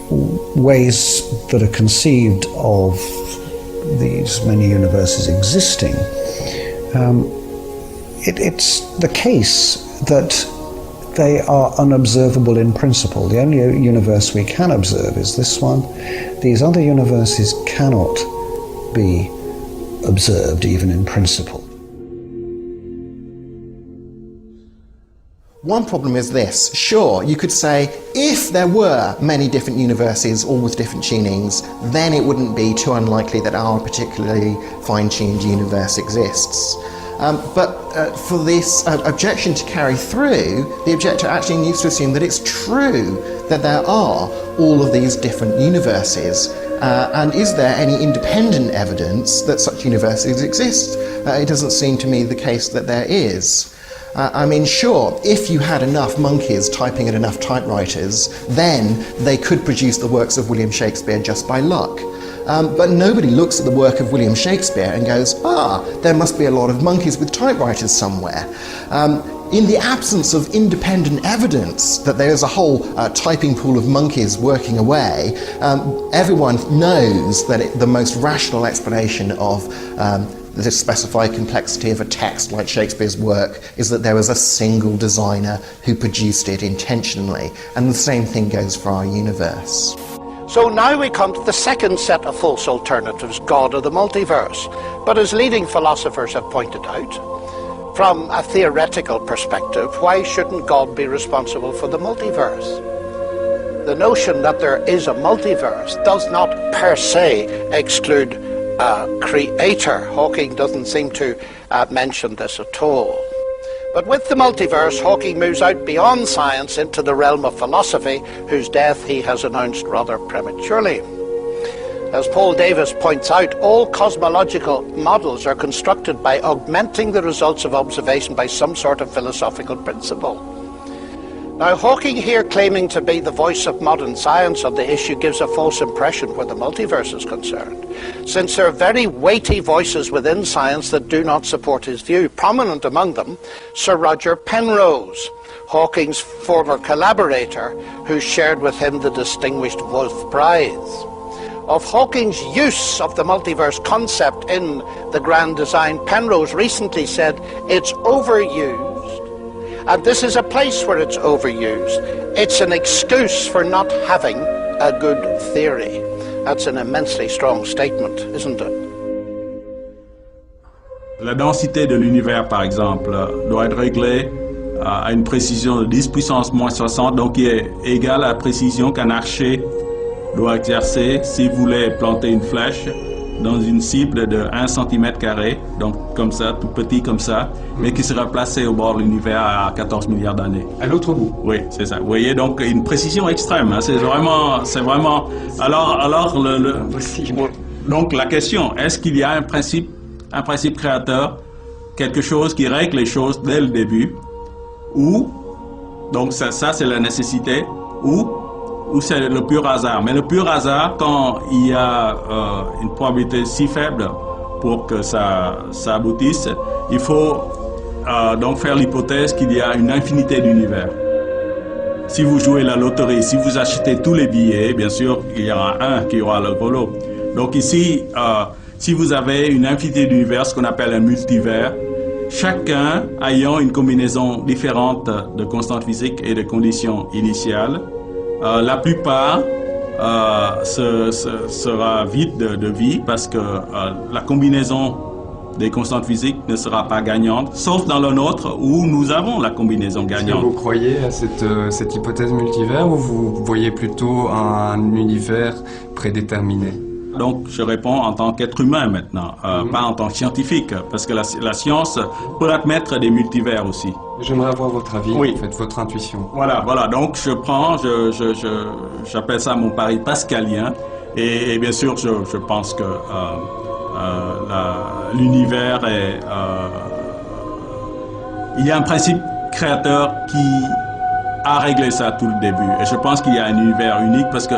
ways that are conceived of these many universes existing, it's the case that they are unobservable in principle. The only universe we can observe is this one. These other universes cannot be observed even in principle. One problem is this. Sure, you could say if there were many different universes, all with different tunings, then it wouldn't be too unlikely that our particularly fine-tuned universe exists. But for this objection to carry through, the objector actually needs to assume that it's true that there are all of these different universes. And is there any independent evidence that such universes exist? It doesn't seem to me the case that there is. I mean, sure, if you had enough monkeys typing at enough typewriters, then they could produce the works of William Shakespeare just by luck. But nobody looks at the work of William Shakespeare and goes, there must be a lot of monkeys with typewriters somewhere. In the absence of independent evidence that there is a whole typing pool of monkeys working away, everyone knows that the most rational explanation of the specified complexity of a text like Shakespeare's work is that there was a single designer who produced it intentionally. And the same thing goes for our universe. So now we come to the second set of false alternatives, God or the multiverse. But as leading philosophers have pointed out, from a theoretical perspective, why shouldn't God be responsible for the multiverse? The notion that there is a multiverse does not per se exclude a creator. Hawking doesn't seem to mention this at all. But with the multiverse, Hawking moves out beyond science into the realm of philosophy, whose death he has announced rather prematurely. As Paul Davies points out, all cosmological models are constructed by augmenting the results of observation by some sort of philosophical principle. Now, Hawking here claiming to be the voice of modern science on the issue gives a false impression where the multiverse is concerned, since there are very weighty voices within science that do not support his view. Prominent among them, Sir Roger Penrose, Hawking's former collaborator, who shared with him the distinguished Wolf Prize. Of Hawking's use of the multiverse concept in the grand design, Penrose recently said, "It's overused. And this is a place where it's overused. It's an excuse for not having a good theory." That's an immensely strong statement, isn't it? La densité de l'univers, par exemple, doit être réglée à une précision de 10 puissance moins 60, donc qui est égale à la précision qu'un archer doit exercer s'il voulait planter une flèche dans une cible de 1 cm², donc comme ça, tout petit comme ça, mais qui sera placé au bord de l'univers à 14 milliards d'années. À l'autre bout. Oui, c'est ça. Vous voyez, donc une précision extrême. Hein, c'est vraiment. Alors, donc la question, est-ce qu'il y a un principe créateur, quelque chose qui règle les choses dès le début, ou donc ça c'est la nécessité, ou c'est le pur hasard. Mais le pur hasard, quand il y a une probabilité si faible pour que ça aboutisse, il faut donc faire l'hypothèse qu'il y a une infinité d'univers. Si vous jouez la loterie, si vous achetez tous les billets, bien sûr, il y aura un qui aura le gros lot. Donc ici, si vous avez une infinité d'univers, ce qu'on appelle un multivers, chacun ayant une combinaison différente de constantes physiques et de conditions initiales, la plupart sera vide de vie parce que la combinaison des constantes physiques ne sera pas gagnante, sauf dans le nôtre où nous avons la combinaison gagnante. Est-ce que vous croyez à cette hypothèse multivers ou vous voyez plutôt un univers prédéterminé? Donc je réponds en tant qu'être humain maintenant, pas en tant que scientifique, parce que la science peut admettre des multivers aussi. J'aimerais avoir votre avis, oui. En fait, votre intuition. Voilà, donc j'appelle ça mon pari pascalien, et bien sûr je pense que l'univers est... il y a un principe créateur qui a réglé ça tout le début, et je pense qu'il y a un univers unique parce que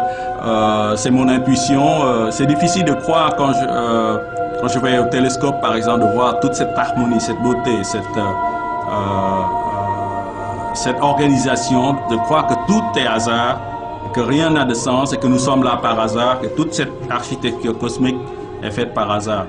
c'est mon intuition. C'est difficile de croire quand je vais au télescope par exemple, de voir toute cette harmonie, cette beauté, cette organisation, de croire que tout est hasard, que rien n'a de sens et que nous sommes là par hasard, que toute cette architecture cosmique est faite par hasard.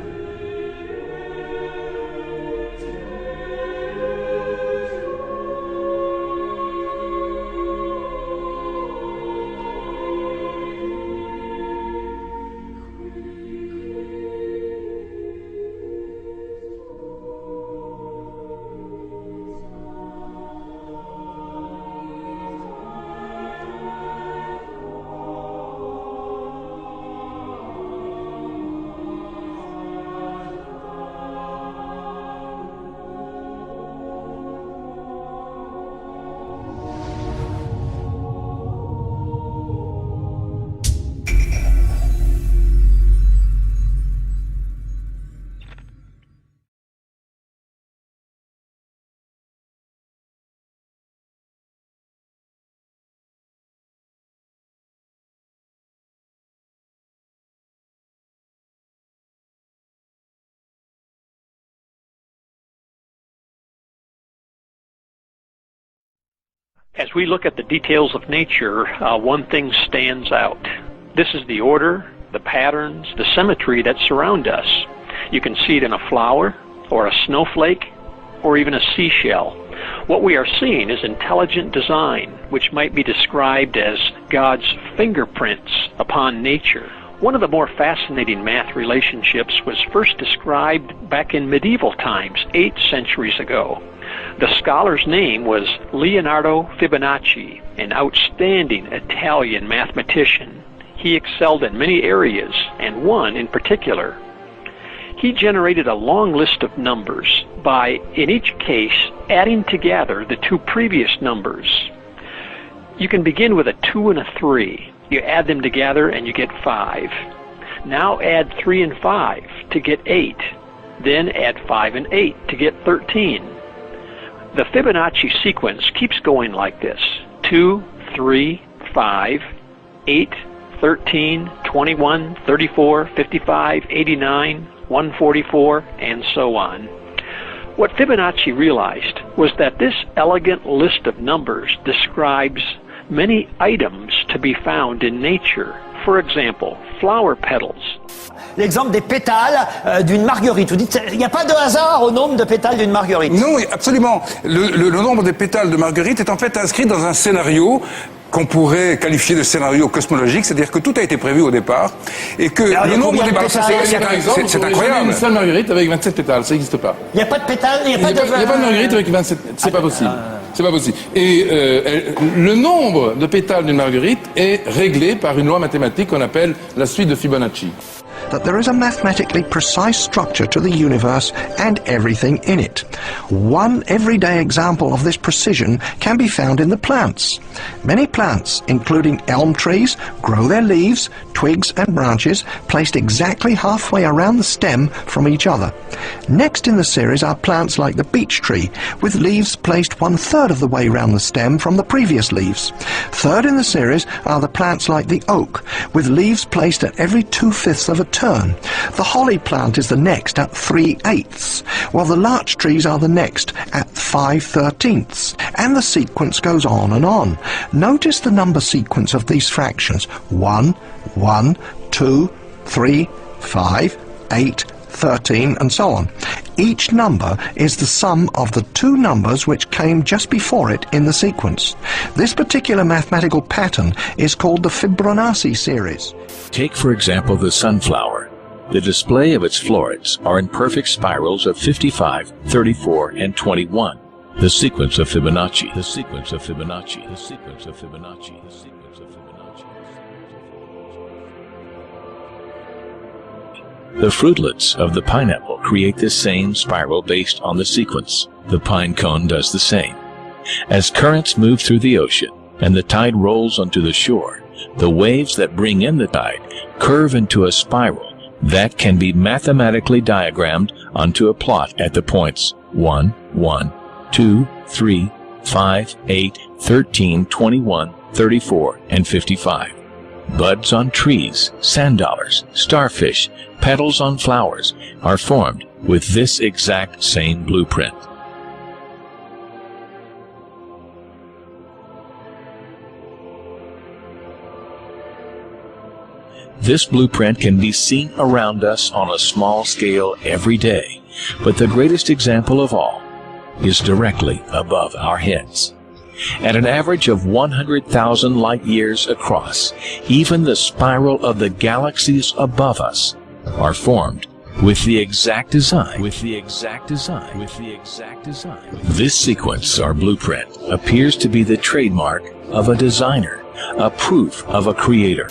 As we look at the details of nature, one thing stands out. This is the order, the patterns, the symmetry that surround us. You can see it in a flower, or a snowflake, or even a seashell. What we are seeing is intelligent design. which might be described as God's fingerprints upon nature. One of the more fascinating math relationships was first described back in medieval times, 8 centuries ago. The scholar's name was Leonardo Fibonacci, an outstanding Italian mathematician. He excelled in many areas, and one in particular. He generated a long list of numbers by, in each case, adding together the 2 previous numbers. You can begin with a 2 and a 3. You add them together and you get 5. Now add 3 and 5 to get 8. Then add 5 and 8 to get 13. The Fibonacci sequence keeps going like this: 2, 3, 5, 8, 13, 21, 34, 55, 89, 144, and so on. What Fibonacci realized was that this elegant list of numbers describes many items to be found in nature. For example, flower petals. L'exemple des pétales d'une marguerite. Vous dites, il n'y a pas de hasard au nombre de pétales d'une marguerite? Non, absolument. Le nombre des pétales de marguerite est en fait inscrit dans un scénario qu'on pourrait qualifier de scénario cosmologique, c'est-à-dire que tout a été prévu au départ, et que le nombre des pétales, c'est incroyable. Une seule marguerite avec 27 pétales, ça n'existe pas. Il n'y a pas de pétales, il n'y a pas de marguerite avec 27, c'est pas possible. C'est pas possible. Et le nombre de pétales d'une marguerite est réglé par une loi mathématique qu'on appelle la suite de Fibonacci. That there is a mathematically precise structure to the universe and everything in it. One everyday example of this precision can be found in the plants. Many plants, including elm trees, grow their leaves, twigs and branches placed exactly halfway around the stem from each other. Next in the series are plants like the beech tree, with leaves placed 1/3 of the way round the stem from the previous leaves. Third in the series are the plants like the oak, with leaves placed at every 2/5 of a turn. The holly plant is the next at 3/8, while the larch trees are the next at 5/13, and the sequence goes on and on. Notice the number sequence of these fractions: 1, 1, 2, 3, 5, 8, 13, and so on. Each number is the sum of the 2 numbers which came just before it in the sequence. This particular mathematical pattern is called the Fibonacci series. Take, for example, the sunflower. The display of its florets are in perfect spirals of 55, 34, and 21. The sequence of Fibonacci. The sequence of Fibonacci. The sequence of Fibonacci. The sequence of Fibonacci. The fruitlets of the pineapple create the same spiral based on the sequence. The pine cone does the same. As currents move through the ocean and the tide rolls onto the shore, the waves that bring in the tide curve into a spiral that can be mathematically diagrammed onto a plot at the points 1, 1, 2, 3, 5, 8, 13, 21, 34, and 55. Buds on trees, sand dollars, starfish, petals on flowers are formed with this exact same blueprint. This blueprint can be seen around us on a small scale every day, but the greatest example of all is directly above our heads. At an average of 100,000 light years across, even the spiral of the galaxies above us are formed with the exact design. This sequence, or blueprint, appears to be the trademark of a designer, a proof of a creator.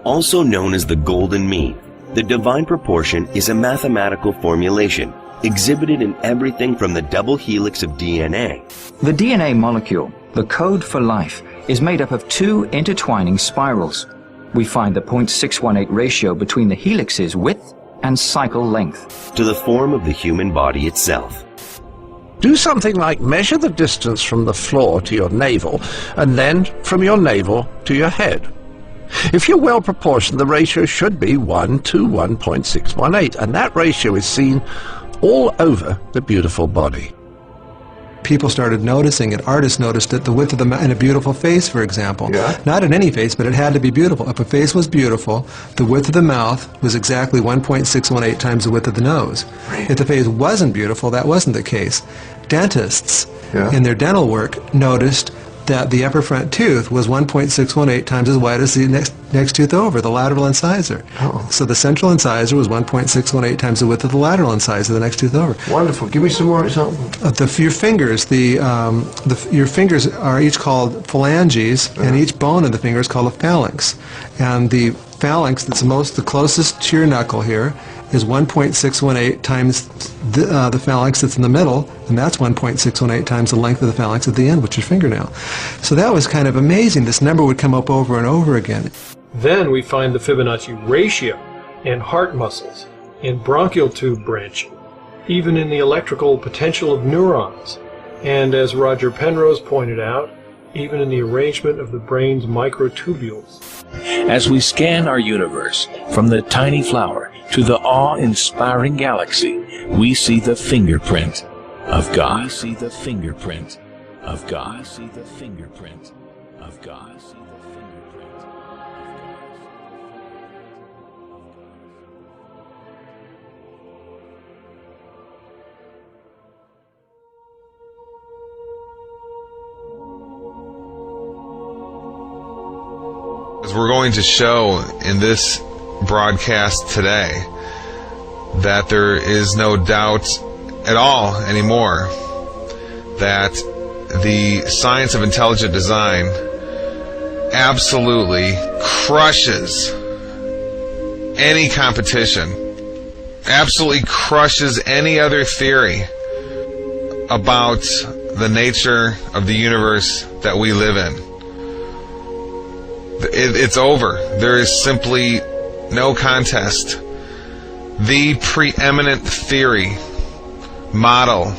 Also known as the golden mean, the divine proportion is a mathematical formulation exhibited in everything from the double helix of DNA. The DNA molecule, the code for life, is made up of 2 intertwining spirals. We find the 0.618 ratio between the helix's width and cycle length. To the form of the human body itself. Do something like measure the distance from the floor to your navel, and then from your navel to your head. If you're well proportioned, the ratio should be 1 to 1.618, and that ratio is seen all over the beautiful body. People started noticing it. Artists noticed it. The width of the mouth in a beautiful face, for example. Yeah. Not in any face, but it had to be beautiful. If a face was beautiful, the width of the mouth was exactly 1.618 times the width of the nose. If the face wasn't beautiful, that wasn't the case. Dentists, in their dental work, noticed that the upper front tooth was 1.618 times as wide as the next tooth over, the lateral incisor. Oh. So the central incisor was 1.618 times the width of the lateral incisor, the next tooth over. Wonderful. Give me some more examples. Your fingers, your fingers are each called phalanges, and each bone of the finger is called a phalanx. And the phalanx that's the closest to your knuckle here is 1.618 times the phalanx that's in the middle, and that's 1.618 times the length of the phalanx at the end, which is your fingernail. So that was kind of amazing. This number would come up over and over again. Then we find the Fibonacci ratio in heart muscles, in bronchial tube branching, even in the electrical potential of neurons, and as Roger Penrose pointed out, even in the arrangement of the brain's microtubules. As we scan our universe, from the tiny flower to the awe-inspiring galaxy, we see the fingerprint of God. We see the fingerprint of God. We see the fingerprint of God. As we're going to show in this broadcast today, that there is no doubt at all anymore that the science of intelligent design absolutely crushes any competition, absolutely crushes any other theory about the nature of the universe that we live in. It's over. There is simply no contest. The preeminent theory, model,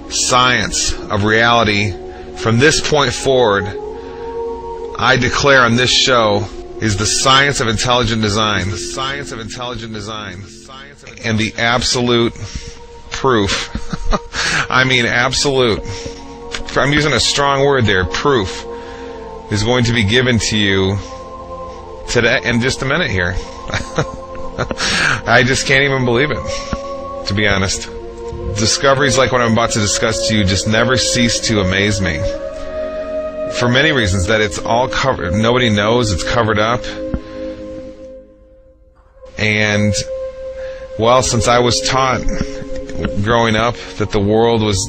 science of reality from this point forward, I declare on this show, is the science of intelligent design. The science of intelligent design. And the absolute proof. I mean absolute. I'm using a strong word there, proof, is going to be given to you today in just a minute here. I just can't even believe it, to be honest. Discoveries like what I'm about to discuss to you just never cease to amaze me. For many reasons, that it's all covered, nobody knows, it's covered up. And, well, since I was taught growing up that the world was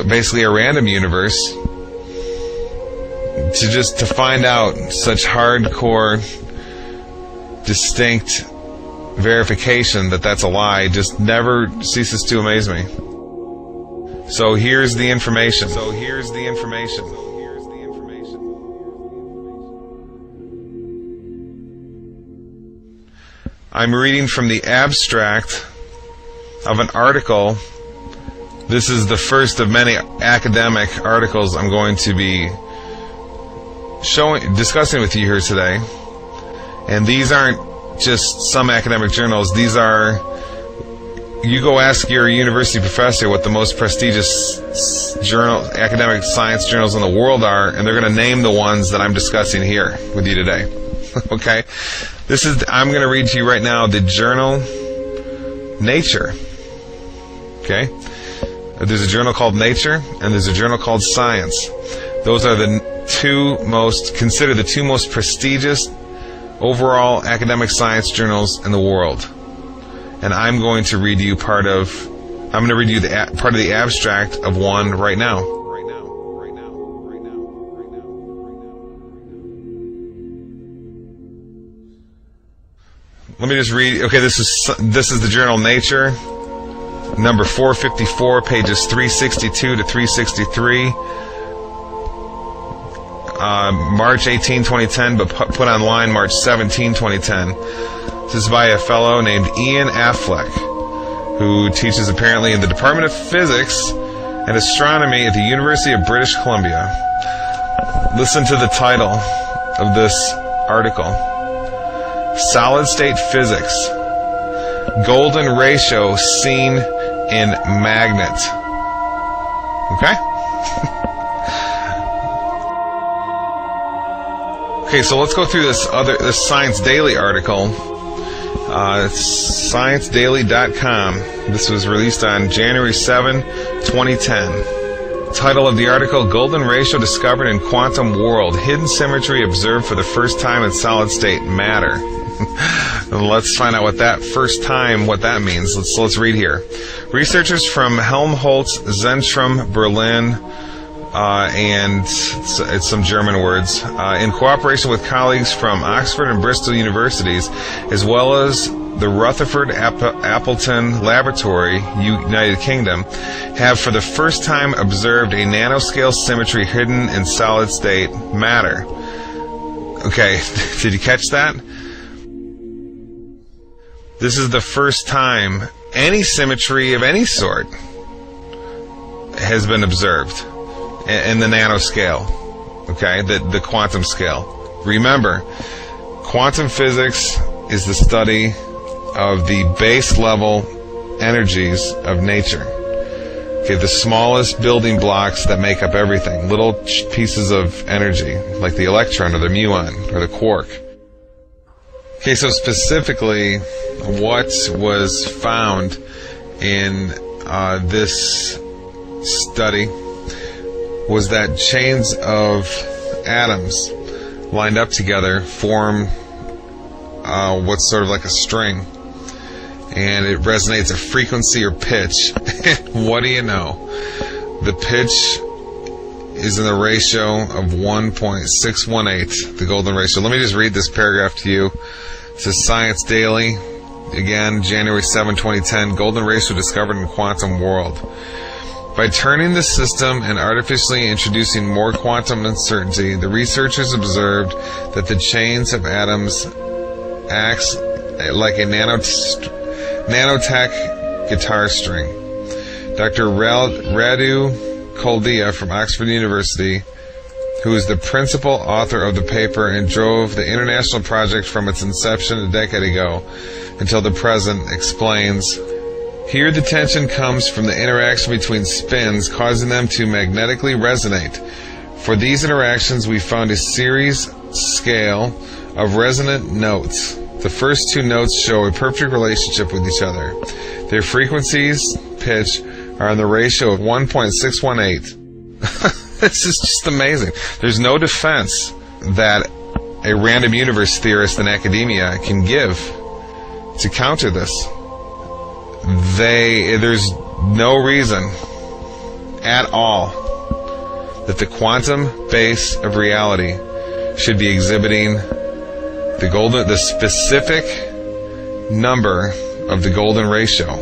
basically a random universe, to find out such hardcore, distinct verification that that's a lie just never ceases to amaze me. So here's the information. I'm reading from the abstract of an article. This is the first of many academic articles I'm going to be discussing with you here today. And these aren't just some academic journals. These are, you go ask your university professor what the most prestigious academic science journals in the world are, and they're going to name the ones that I'm discussing here with you today. Okay? I'm going to read to you right now the journal Nature. Okay? There's a journal called Nature, and there's a journal called Science. Those are considered the two most prestigious overall academic science journals in the world. And I'm going to read you part of the abstract of one right now. Let me just read. Okay, this is the journal Nature, number 454, pages 362 to 363. March 18, 2010, but put online March 17, 2010. This is by a fellow named Ian Affleck, who teaches apparently in the Department of Physics and Astronomy at the University of British Columbia. Listen to the title of this article. Solid State Physics. Golden Ratio Seen in Magnet. Okay? Okay, so let's go through this Science Daily article. ScienceDaily.com. This was released on January 7, 2010. Title of the article, Golden Ratio Discovered in Quantum World. Hidden Symmetry Observed for the First Time in Solid State Matter. Let's find out what that first time, what that means. Let's read here. Researchers from Helmholtz Zentrum Berlin, and it's some German words, in cooperation with colleagues from Oxford and Bristol universities, as well as the Rutherford Appleton Laboratory, United Kingdom, have for the first time observed a nanoscale symmetry hidden in solid state matter. Okay, did you catch that? This is the first time any symmetry of any sort has been observed in the nanoscale, okay, the quantum scale. Remember, quantum physics is the study of the base level energies of nature. Okay, the smallest building blocks that make up everything, little pieces of energy, like the electron or the muon or the quark. Okay, so specifically, what was found in this study was that chains of atoms lined up together form what's sort of like a string, and it resonates a frequency or pitch. What do you know? The pitch is in the ratio of 1.618, the golden ratio. Let me just read this paragraph to you. It says, Science Daily, again, January 7, 2010, golden ratio discovered in quantum world. By turning the system and artificially introducing more quantum uncertainty, the researchers observed that the chains of atoms acts like a nanotech guitar string. Dr. Radu Koldia from Oxford University, who is the principal author of the paper and drove the international project from its inception a decade ago until the present, explains, here the tension comes from the interaction between spins, causing them to magnetically resonate. For these interactions, we found a series scale of resonant notes. The first two notes show a perfect relationship with each other. Their frequencies, pitch, are in the ratio of 1.618. This is just amazing. There's no defense that a random universe theorist in academia can give to counter this. There's no reason at all that the quantum base of reality should be exhibiting the specific number of the golden ratio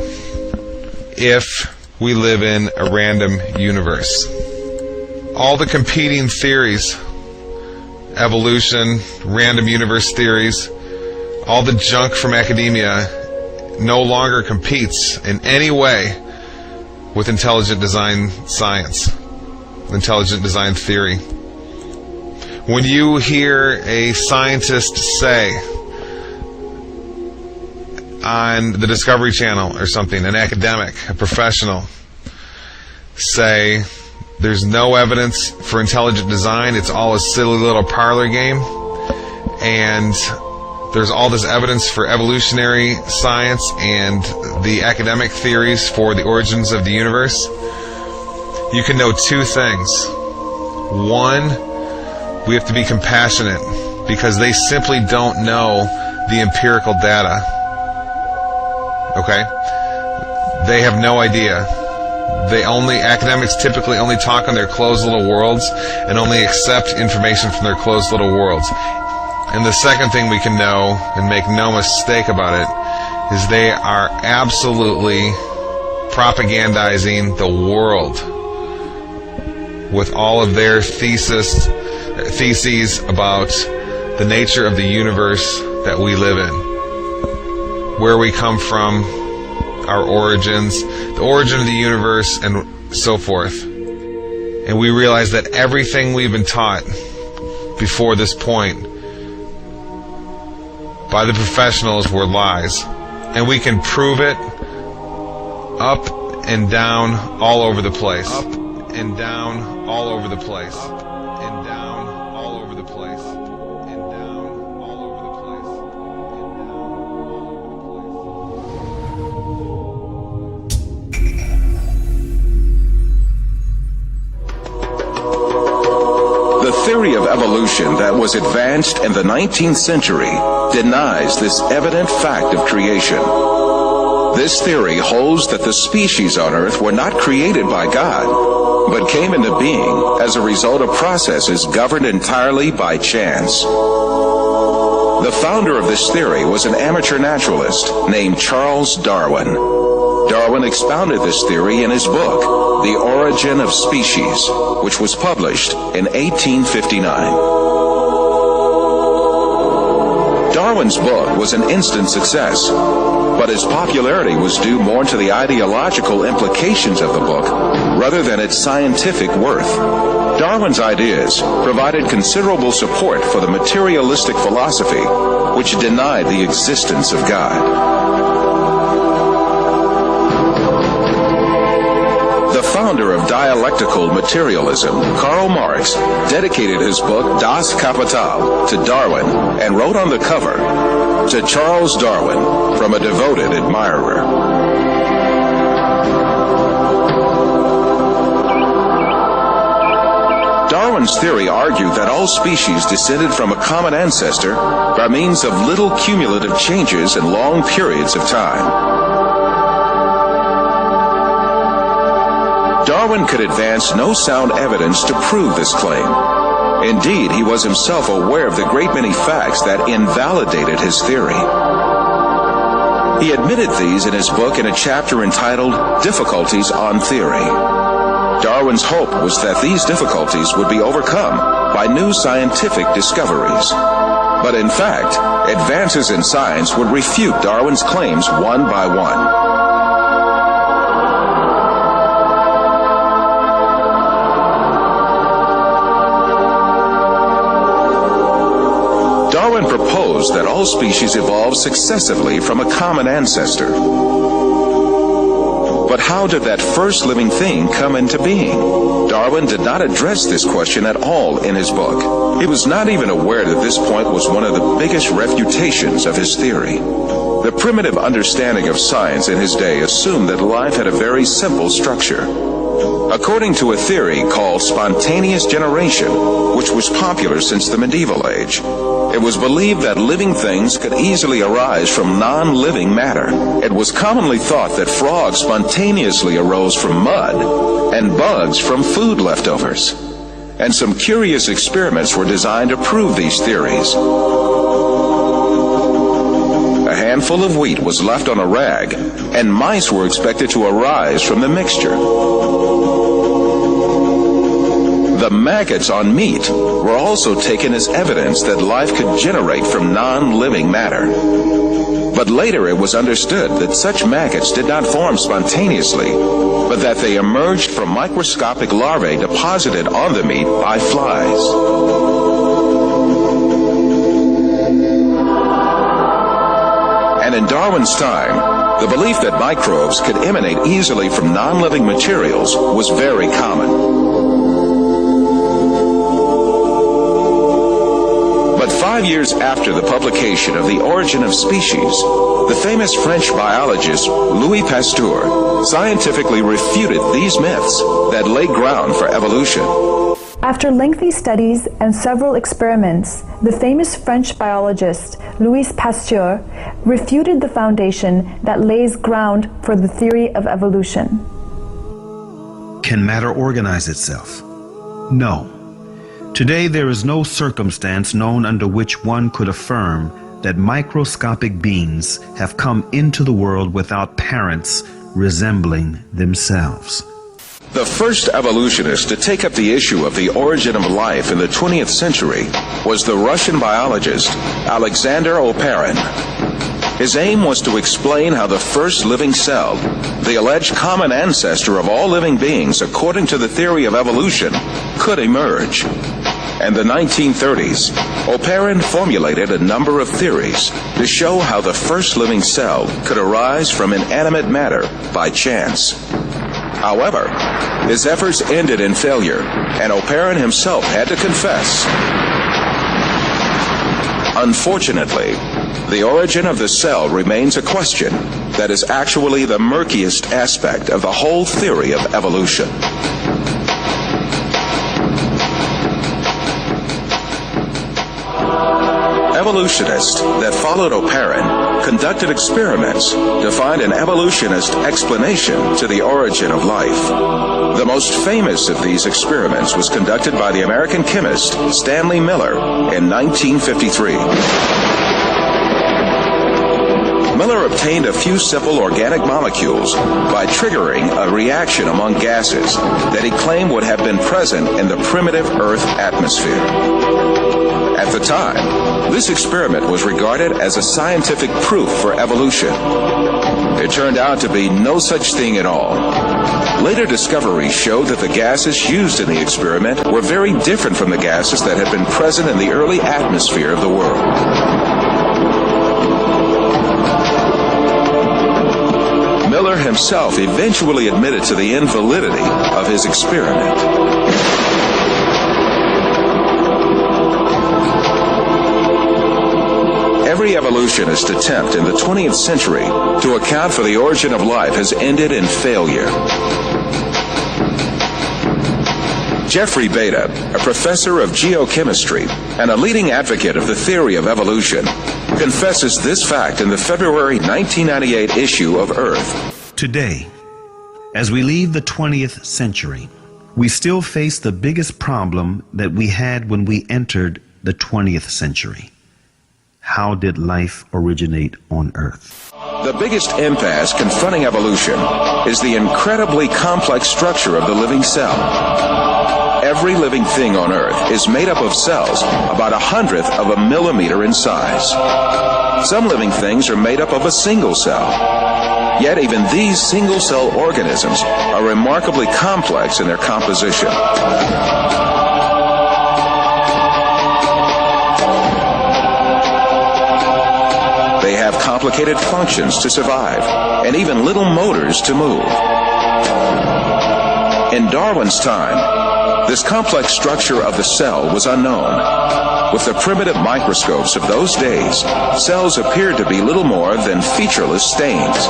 if we live in a random universe. All the competing theories, evolution, random universe theories, all the junk from academia no longer competes in any way with intelligent design science, intelligent design theory. When you hear a scientist say on the Discovery Channel or something, an academic, a professional, say there's no evidence for intelligent design, it's all a silly little parlor game, and there's all this evidence for evolutionary science and the academic theories for the origins of the universe, you can know two things. One, we have to be compassionate because they simply don't know the empirical data. Okay? They have no idea. Academics typically only talk on their closed little worlds and only accept information from their closed little worlds. And the second thing we can know, and make no mistake about it, is they are absolutely propagandizing the world with all of their theses about the nature of the universe that we live in, where we come from, our origins, the origin of the universe, and so forth. And we realize that everything we've been taught before this point by the professionals were lies. And we can prove it up and down all over the place. Up and down all over the place. Up and down all over the place. And down all over the place. theory of evolution that was advanced in the 19th century denies this evident fact of creation. This theory holds that the species on Earth were not created by God, but came into being as a result of processes governed entirely by chance. The founder of this theory was an amateur naturalist named Charles Darwin. Darwin expounded this theory in his book, The Origin of Species, which was published in 1859. Darwin's book was an instant success, but its popularity was due more to the ideological implications of the book rather than its scientific worth. Darwin's ideas provided considerable support for the materialistic philosophy, which denied the existence of God. The founder of dialectical materialism, Karl Marx, dedicated his book Das Kapital to Darwin and wrote on the cover, "To Charles Darwin, from a devoted admirer." Darwin's theory argued that all species descended from a common ancestor by means of little cumulative changes in long periods of time. Darwin could advance no sound evidence to prove this claim. Indeed, he was himself aware of the great many facts that invalidated his theory. He admitted these in his book in a chapter entitled Difficulties on Theory. Darwin's hope was that these difficulties would be overcome by new scientific discoveries. But in fact, advances in science would refute Darwin's claims one by one. Darwin proposed that all species evolved successively from a common ancestor. But how did that first living thing come into being? Darwin did not address this question at all in his book. He was not even aware that this point was one of the biggest refutations of his theory. The primitive understanding of science in his day assumed that life had a very simple structure. According to a theory called spontaneous generation, which was popular since the medieval age, it was believed that living things could easily arise from non-living matter. It was commonly thought that frogs spontaneously arose from mud and bugs from food leftovers. And some curious experiments were designed to prove these theories. A handful of wheat was left on a rag, and mice were expected to arise from the mixture. The maggots on meat were also taken as evidence that life could generate from non-living matter. But later it was understood that such maggots did not form spontaneously, but that they emerged from microscopic larvae deposited on the meat by flies. And in Darwin's time, the belief that microbes could emanate easily from non-living materials was very common. But 5 years after the publication of The Origin of Species, the famous French biologist Louis Pasteur scientifically refuted these myths that lay ground for evolution. After lengthy studies and several experiments, the famous French biologist Louis Pasteur refuted the foundation that lays ground for the theory of evolution. Can matter organize itself? No. Today there is no circumstance known under which one could affirm that microscopic beings have come into the world without parents resembling themselves. The first evolutionist to take up the issue of the origin of life in the 20th century was the Russian biologist Alexander Oparin. His aim was to explain how the first living cell, the alleged common ancestor of all living beings according to the theory of evolution, could emerge. In the 1930s, Oparin formulated a number of theories to show how the first living cell could arise from inanimate matter by chance. However, his efforts ended in failure, and Oparin himself had to confess. Unfortunately, the origin of the cell remains a question that is actually the murkiest aspect of the whole theory of evolution. evolutionists that followed Oparin conducted experiments to find an evolutionist explanation to the origin of life. The most famous of these experiments was conducted by the American chemist Stanley Miller in 1953. Miller obtained a few simple organic molecules by triggering a reaction among gases that he claimed would have been present in the primitive Earth atmosphere. At the time, this experiment was regarded as a scientific proof for evolution. It turned out to be no such thing at all. Later discoveries showed that the gases used in the experiment were very different from the gases that had been present in the early atmosphere of the world. Miller himself eventually admitted to the invalidity of his experiment. Every evolutionist attempt in the 20th century to account for the origin of life has ended in failure. Jeffrey Beta, a professor of geochemistry and a leading advocate of the theory of evolution, confesses this fact in the February 1998 issue of Earth. Today, as we leave the 20th century, we still face the biggest problem that we had when we entered the 20th century. How did life originate on Earth? The biggest impasse confronting evolution is the incredibly complex structure of the living cell. Every living thing on Earth is made up of cells about 1/100th of a millimeter in size. Some living things are made up of a single cell. Yet even these single-cell organisms are remarkably complex in their composition. They have complicated functions to survive, and even little motors to move. In Darwin's time, this complex structure of the cell was unknown. With the primitive microscopes of those days, cells appeared to be little more than featureless stains.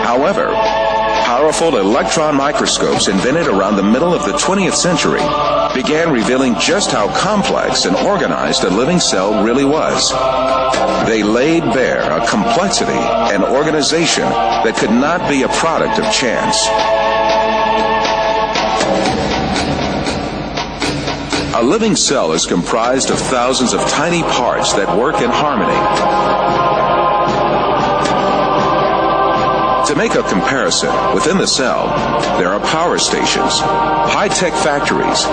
However, powerful electron microscopes invented around the middle of the 20th century began revealing just how complex and organized a living cell really was. They laid bare a complexity and organization that could not be a product of chance. A living cell is comprised of thousands of tiny parts that work in harmony. To make a comparison, within the cell, there are power stations, high-tech factories,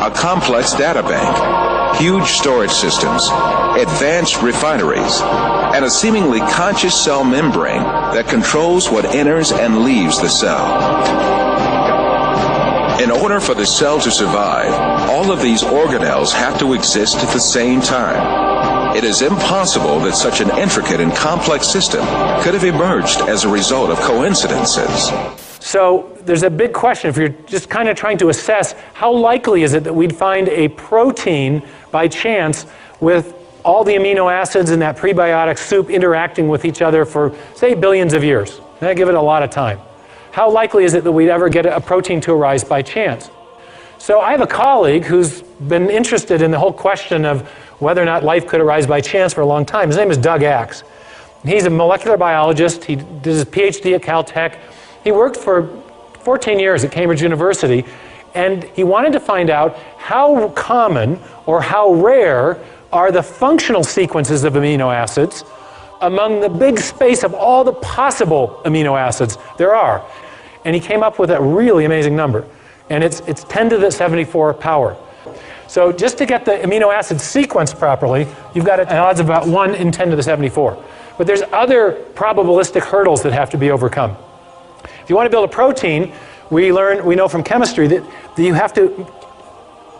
a complex data bank, huge storage systems, advanced refineries, and a seemingly conscious cell membrane that controls what enters and leaves the cell. In order for the cell to survive, all of these organelles have to exist at the same time. It is impossible that such an intricate and complex system could have emerged as a result of coincidences. So there's a big question if you're just kind of trying to assess how likely is it that we'd find a protein by chance with all the amino acids in that prebiotic soup interacting with each other for, say, billions of years. And I give it a lot of time. How likely is it that we'd ever get a protein to arise by chance? So I have a colleague who's been interested in the whole question of whether or not life could arise by chance for a long time. His name is Doug Axe. He's a molecular biologist. He did his PhD at Caltech. He worked for 14 years at Cambridge University, and he wanted to find out how common or how rare are the functional sequences of amino acids among the big space of all the possible amino acids there are. And he came up with a really amazing number, and it's 10 to the 74 power. So just to get the amino acid sequence properly, you've got an odds of about 1 in 10 to the 74. But there's other probabilistic hurdles that have to be overcome. If you want to build a protein, we know from chemistry that you have to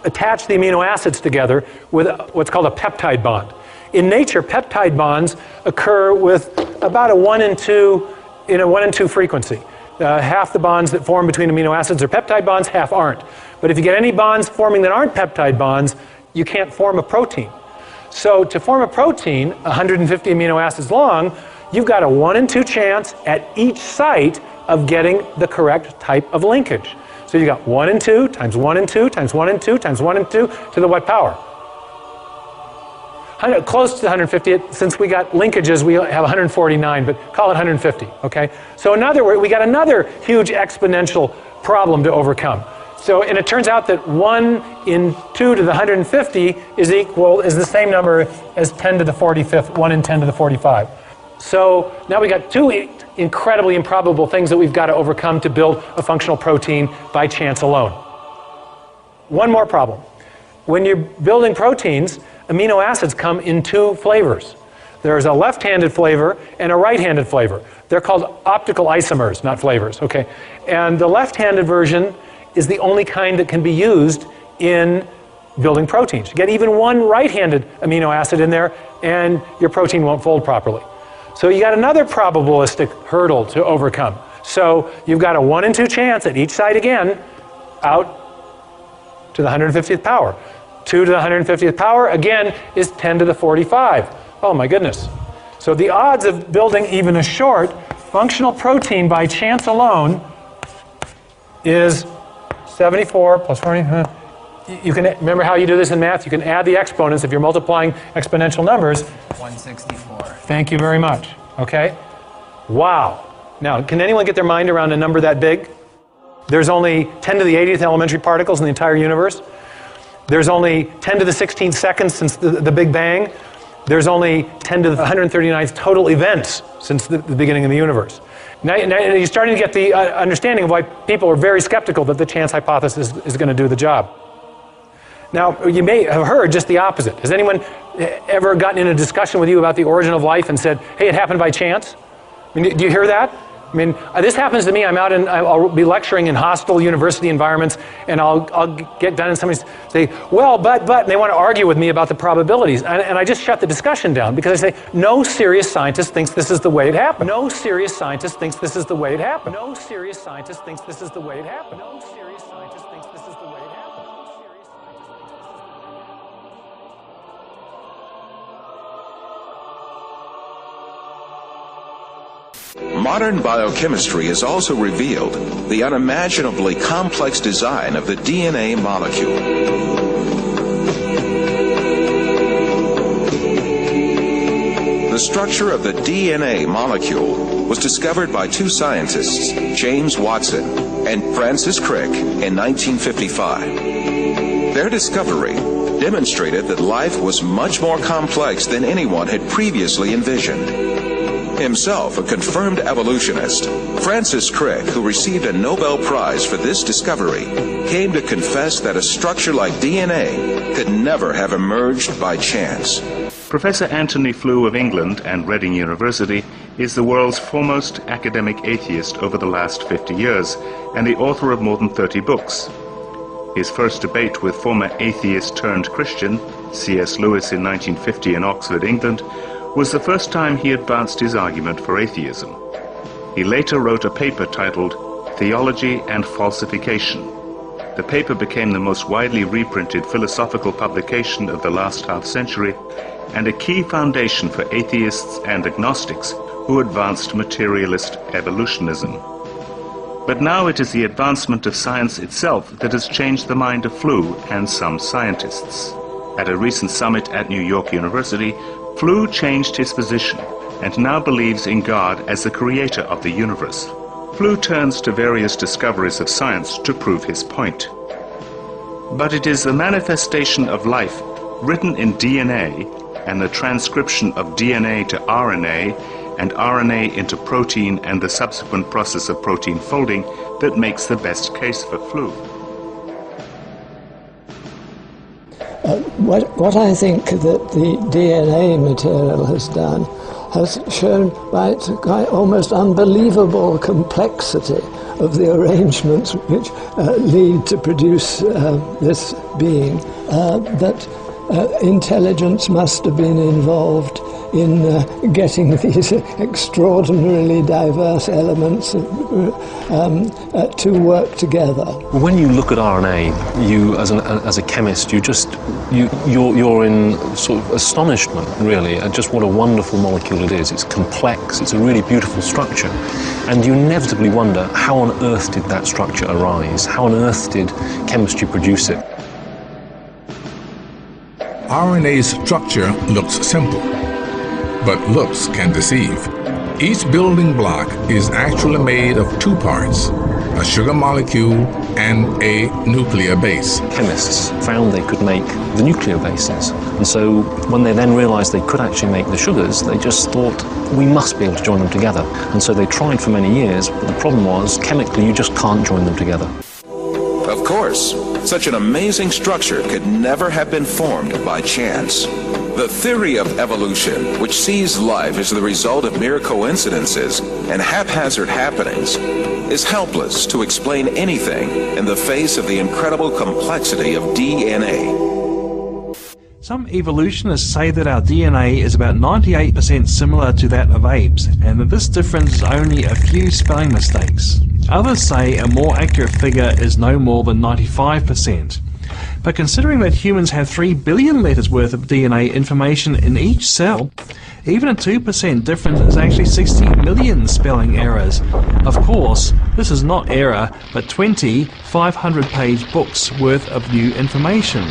attach the amino acids together with what's called a peptide bond. In nature, peptide bonds occur with about a 1 in 2 in a 1 in 2 frequency. Half the bonds that form between amino acids are peptide bonds, half aren't. But if you get any bonds forming that aren't peptide bonds, you can't form a protein. So to form a protein, 150 amino acids long, you've got a 1 in 2 chance at each site of getting the correct type of linkage. So you got 1 and 2 times 1 and 2 times 1 and 2 times 1 and 2 to the what power? Close to 150. Since we got linkages, we have 149, but call it 150, okay? So in other words, we got another huge exponential problem to overcome. So, and it turns out that 1 in 2 to the 150 is the same number as 10 to the 45th, 1 in 10 to the 45. So now we got 2 incredibly improbable things that we've got to overcome to build a functional protein by chance alone. One more problem. When you're building proteins, amino acids come in 2 flavors. There's a left-handed flavor and a right-handed flavor. They're called optical isomers, not flavors, okay? And the left-handed version is the only kind that can be used in building proteins. You get even one right-handed amino acid in there and your protein won't fold properly. So you got another probabilistic hurdle to overcome. So you've got a 1 in 2 chance at each side again, out to the 150th power. 2 to the 150th power, again, is 10 to the 45. Oh my goodness. So the odds of building even a short functional protein by chance alone is 74 plus 40. You can remember how you do this in math? You can add the exponents if you're multiplying exponential numbers. 164. Thank you very much. Okay? Wow. Now, can anyone get their mind around a number that big? There's only 10 to the 80th elementary particles in the entire universe. There's only 10 to the 16th seconds since the Big Bang. There's only 10 to the 139th total events since the beginning of the universe. Now you're starting to get the understanding of why people are very skeptical that the chance hypothesis is going to do the job. Now, you may have heard just the opposite. Has anyone ever gotten in a discussion with you about the origin of life and said, hey, it happened by chance? I mean, do you hear that? I mean, this happens to me. I'll be lecturing in hostile university environments, and I'll get done and somebody say, well, but, and they want to argue with me about the probabilities. And I just shut the discussion down because I say, no serious scientist thinks this is the way it happened. No serious scientist thinks this is the way it happened. No serious scientist thinks this is the way it happened. No serious scientist thinks this is the way it happened. Modern biochemistry has also revealed the unimaginably complex design of the DNA molecule. The structure of the DNA molecule was discovered by 2 scientists, James Watson and Francis Crick, in 1955. Their discovery demonstrated that life was much more complex than anyone had previously envisioned. Himself a confirmed evolutionist, Francis Crick, who received a Nobel Prize for this discovery, came to confess that a structure like DNA could never have emerged by chance. Professor Anthony Flew of England and Reading University is the world's foremost academic atheist over the last 50 years and the author of more than 30 books. His first debate with former atheist-turned-Christian C.S. Lewis in 1950 in Oxford, England, was the first time he advanced his argument for atheism. He later wrote a paper titled Theology and Falsification. The paper became the most widely reprinted philosophical publication of the last half-century and a key foundation for atheists and agnostics who advanced materialist evolutionism. But now it is the advancement of science itself that has changed the mind of Flew and some scientists. At a recent summit at New York University, Flew changed his position and now believes in God as the creator of the universe. Flew turns to various discoveries of science to prove his point. But it is the manifestation of life written in DNA and the transcription of DNA to RNA and RNA into protein and the subsequent process of protein folding that makes the best case for Flew. What I think that the DNA material has done has shown by its almost unbelievable complexity of the arrangements which lead to produce this being, that intelligence must have been involved in getting these extraordinarily diverse elements to work together. When you look at RNA, you as a chemist, you're in sort of astonishment, really, at just what a wonderful molecule it is. It's complex, it's a really beautiful structure, and you inevitably wonder, how on earth did that structure arise? How on earth did chemistry produce it? RNA's structure looks simple, but looks can deceive. Each building block is actually made of two parts, a sugar molecule and a nuclear base. Chemists found they could make the nuclear bases, and so when they then realized they could actually make the sugars, they just thought, we must be able to join them together. And so they tried for many years, but the problem was, chemically, you just can't join them together. Of course, such an amazing structure could never have been formed by chance. The theory of evolution, which sees life as the result of mere coincidences and haphazard happenings, is helpless to explain anything in the face of the incredible complexity of DNA. Some evolutionists say that our DNA is about 98% similar to that of apes, and that this difference is only a few spelling mistakes. Others say a more accurate figure is no more than 95%. But considering that humans have 3 billion letters worth of DNA information in each cell, even a 2% difference is actually 60 million spelling errors. Of course, this is not error, but 20 500-page books worth of new information.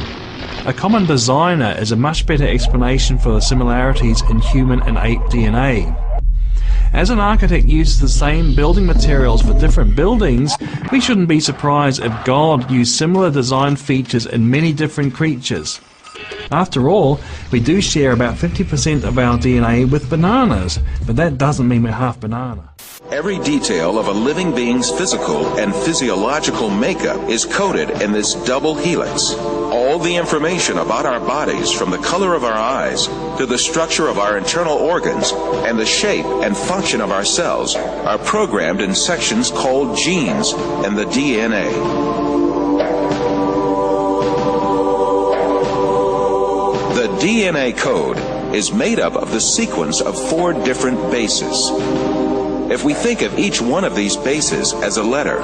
A common designer is a much better explanation for the similarities in human and ape DNA. As an architect uses the same building materials for different buildings, we shouldn't be surprised if God used similar design features in many different creatures. After all, we do share about 50% of our DNA with bananas, but that doesn't mean we're half banana. Every detail of a living being's physical and physiological makeup is coded in this double helix. All the information about our bodies, from the color of our eyes to the structure of our internal organs and the shape and function of our cells, are programmed in sections called genes in the DNA. The DNA code is made up of the sequence of 4 different bases. If we think of each one of these bases as a letter,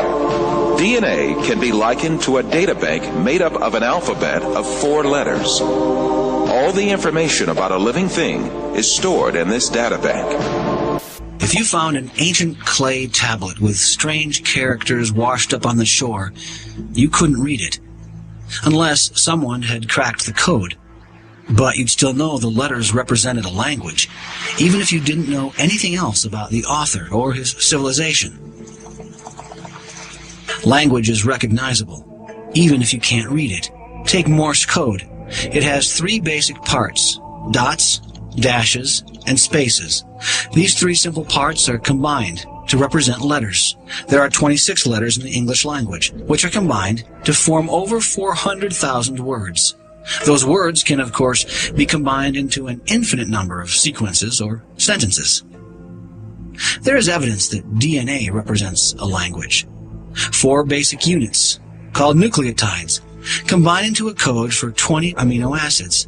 DNA can be likened to a databank made up of an alphabet of 4 letters. All the information about a living thing is stored in this databank. If you found an ancient clay tablet with strange characters washed up on the shore, you couldn't read it, unless someone had cracked the code. But you'd still know the letters represented a language, even if you didn't know anything else about the author or his civilization. Language is recognizable, even if you can't read it. Take Morse code. It has 3 basic parts: dots, dashes, and spaces. These 3 simple parts are combined to represent letters. There are 26 letters in the English language, which are combined to form over 400,000 words. Those words can, of course, be combined into an infinite number of sequences or sentences. There is evidence that DNA represents a language. 4 basic units, called nucleotides, combine into a code for 20 amino acids.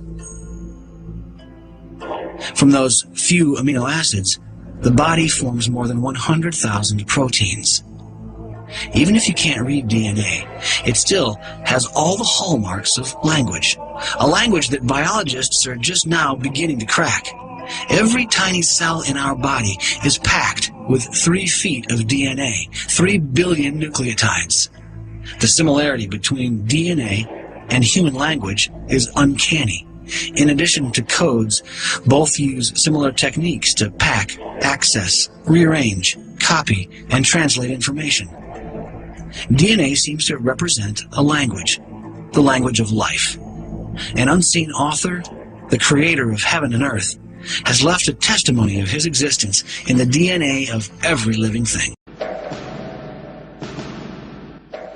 From those few amino acids, the body forms more than 100,000 proteins. Even if you can't read DNA, it still has all the hallmarks of language. A language that biologists are just now beginning to crack. Every tiny cell in our body is packed with 3 feet of DNA, 3 billion nucleotides. The similarity between DNA and human language is uncanny. In addition to codes, both use similar techniques to pack, access, rearrange, copy, and translate information. DNA seems to represent a language, the language of life. An unseen author, the creator of heaven and earth, has left a testimony of his existence in the DNA of every living thing.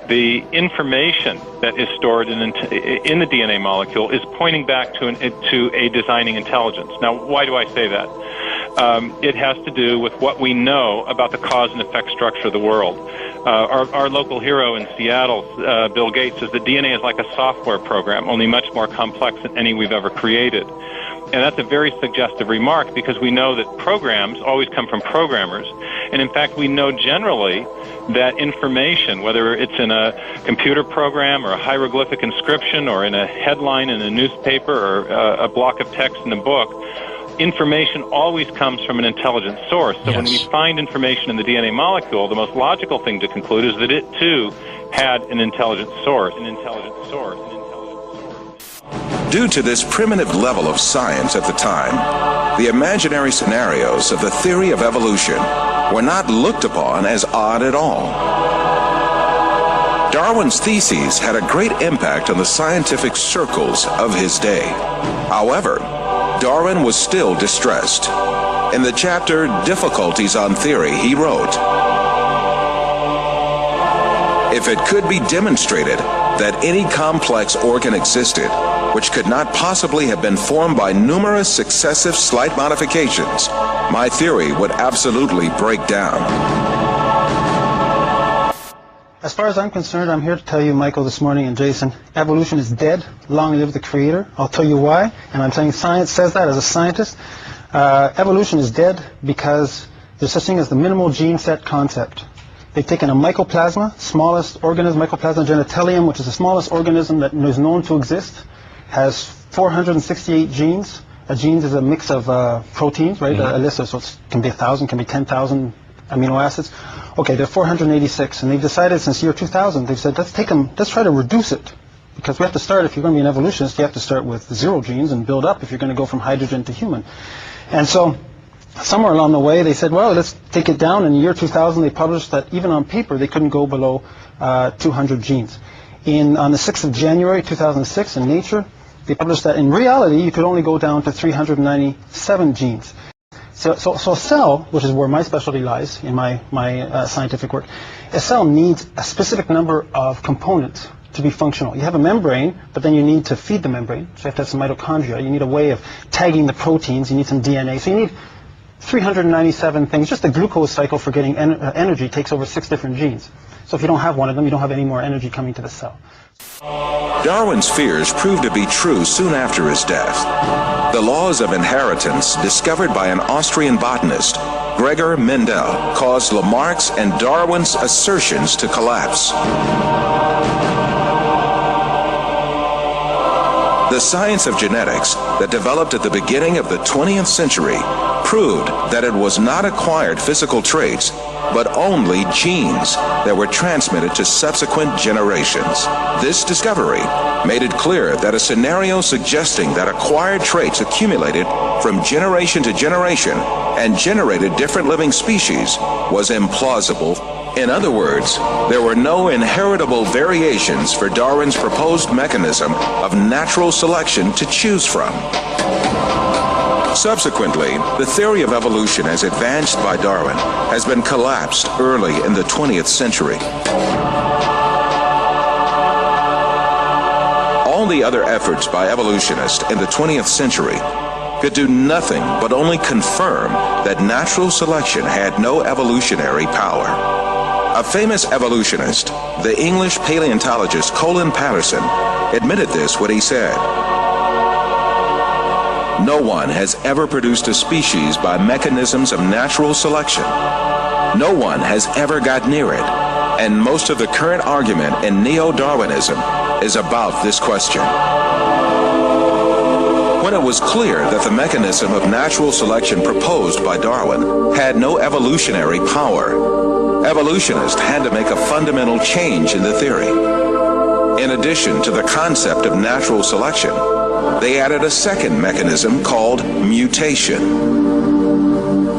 The information that is stored in the DNA molecule is pointing back to a designing intelligence. Now, why do I say that? It has to do with what we know about the cause and effect structure of the world. Our local hero in Seattle, Bill Gates, says that DNA is like a software program, only much more complex than any we've ever created. And that's a very suggestive remark because we know that programs always come from programmers. And in fact, we know generally that information, whether it's in a computer program or a hieroglyphic inscription or in a headline in a newspaper or a block of text in a book, information always comes from an intelligent source. So when we find information in the DNA molecule, the most logical thing to conclude is that it too had an intelligent source. Due to this primitive level of science at the time, the imaginary scenarios of the theory of evolution were not looked upon as odd at all. Darwin's theses had a great impact on the scientific circles of his day. However, Darwin was still distressed. In the chapter Difficulties on Theory, he wrote, "If it could be demonstrated that any complex organ existed, which could not possibly have been formed by numerous successive slight modifications, my theory would absolutely break down." As far as I'm concerned, I'm here to tell you, Michael, this morning, and Jason, evolution is dead. Long live the Creator. I'll tell you why, and I'm saying science says that as a scientist. Evolution is dead because there's such thing as the minimal gene set concept. They've taken a mycoplasma, smallest organism, Mycoplasma genitalium, which is the smallest organism that is known to exist, has 468 genes. A genes is a mix of proteins, right? A list of, so it can be 1,000, can be 10,000 amino acids. Okay, there are 486, and they've decided since year 2000, they've said, let's try to reduce it. Because we have to start, if you're going to be an evolutionist, you have to start with 0 genes and build up if you're going to go from hydrogen to human. And so, somewhere along the way, they said, well, let's take it down. In the year 2000, they published that even on paper, they couldn't go below 200 genes. On the 6th of January 2006, in Nature, they published that in reality, you could only go down to 397 genes. So a cell, which is where my specialty lies in my scientific work, a cell needs a specific number of components to be functional. You have a membrane, but then you need to feed the membrane. So you have to have some mitochondria. You need a way of tagging the proteins. You need some DNA. So you need 397 things. Just the glucose cycle for getting energy takes over 6 different genes. So if you don't have one of them, you don't have any more energy coming to the cell. Darwin's fears proved to be true soon after his death. The laws of inheritance, discovered by an Austrian botanist, Gregor Mendel, caused Lamarck's and Darwin's assertions to collapse. The science of genetics that developed at the beginning of the 20th century proved that it was not acquired physical traits, but only genes that were transmitted to subsequent generations. This discovery made it clear that a scenario suggesting that acquired traits accumulated from generation to generation and generated different living species was implausible. In other words, there were no inheritable variations for Darwin's proposed mechanism of natural selection to choose from. Subsequently, the theory of evolution as advanced by Darwin has been collapsed early in the 20th century. All the other efforts by evolutionists in the 20th century could do nothing but only confirm that natural selection had no evolutionary power. A famous evolutionist, the English paleontologist Colin Patterson, admitted this when he said, "No one has ever produced a species by mechanisms of natural selection. No one has ever got near it, and most of the current argument in neo-Darwinism is about this question." When it was clear that the mechanism of natural selection proposed by Darwin had no evolutionary power, evolutionists had to make a fundamental change in the theory. In addition to the concept of natural selection, they added a second mechanism called mutation.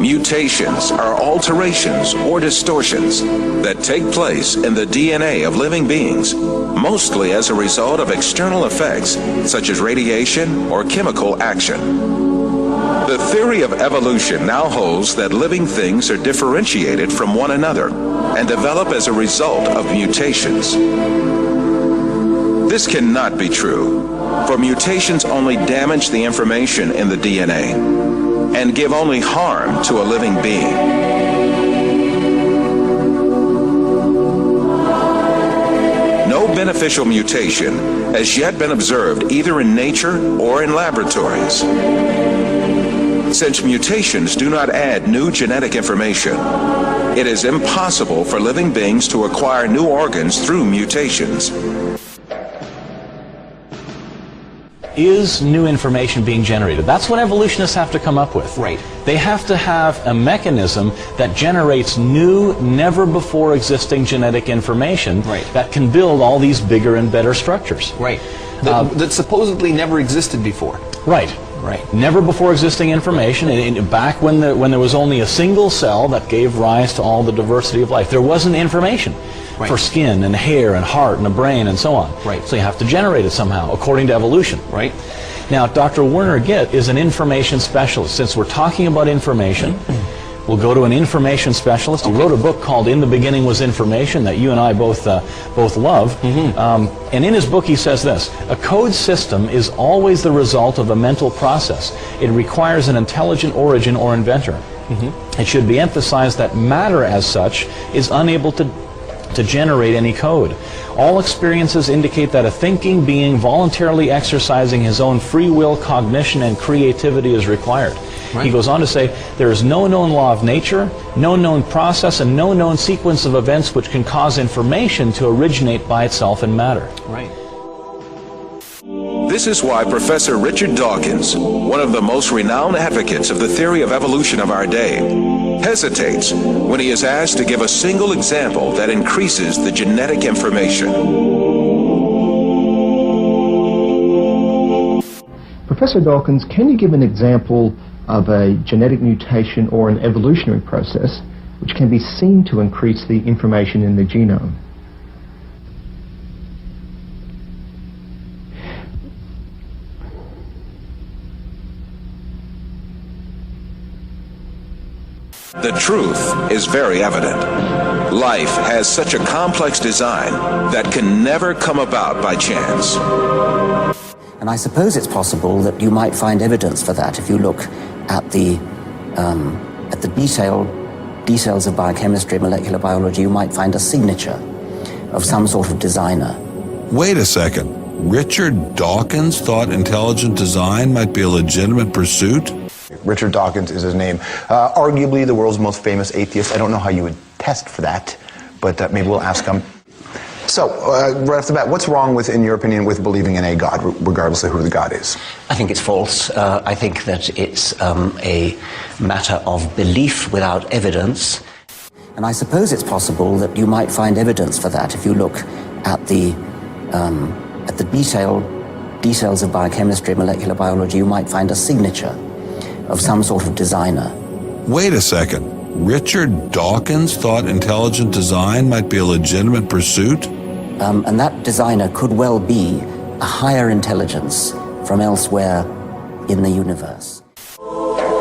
Mutations are alterations or distortions that take place in the DNA of living beings, mostly as a result of external effects such as radiation or chemical action. The theory of evolution now holds that living things are differentiated from one another and develop as a result of mutations. This cannot be true, for mutations only damage the information in the DNA and give only harm to a living being. No beneficial mutation has yet been observed either in nature or in laboratories. Since mutations do not add new genetic information, it is impossible for living beings to acquire new organs through mutations. Is new information being generated? That's what evolutionists have to come up with. Right. They have to have a mechanism that generates new, never before existing genetic information that can build all these bigger and better structures. Right. That supposedly never existed before. Right. Right. Never before existing information. Back when there was only a single cell that gave rise to all the diversity of life, there wasn't information for skin and hair and heart and a brain and so on. Right. So you have to generate it somehow, according to evolution. Right. Now, Dr. Werner Gitt is an information specialist. Since we're talking about information, we'll go to an information specialist. He wrote a book called In the Beginning Was Information that you and I both love. And in his book he says this: a code system is always the result of a mental process. It requires an intelligent origin or inventor. It should be emphasized that matter as such is unable to generate any code. All experiences indicate that a thinking being voluntarily exercising his own free will, cognition, and creativity is required. He goes on to say, there is no known law of nature, no known process, and no known sequence of events which can cause information to originate by itself in matter. Right. This is why Professor Richard Dawkins, one of the most renowned advocates of the theory of evolution of our day, hesitates when he is asked to give a single example that increases the genetic information. Professor Dawkins, can you give an example of a genetic mutation or an evolutionary process which can be seen to increase the information in the genome? The truth is very evident. Life has such a complex design that can never come about by chance. And I suppose it's possible that you might find evidence for that if you look at the details of biochemistry, molecular biology. You might find a signature of some sort of designer. Wait a second. Richard Dawkins thought intelligent design might be a legitimate pursuit? Richard Dawkins is his name. Arguably the world's most famous atheist. I don't know how you would test for that, but maybe we'll ask him. So, right off the bat, what's wrong with, in your opinion, with believing in a God, regardless of who the God is? I think it's false. I think that it's a matter of belief without evidence. And I suppose it's possible that you might find evidence for that if you look at the details of biochemistry, molecular biology. You might find a signature of some sort of designer. Wait a second. Richard Dawkins thought intelligent design might be a legitimate pursuit? And that designer could well be a higher intelligence from elsewhere in the universe.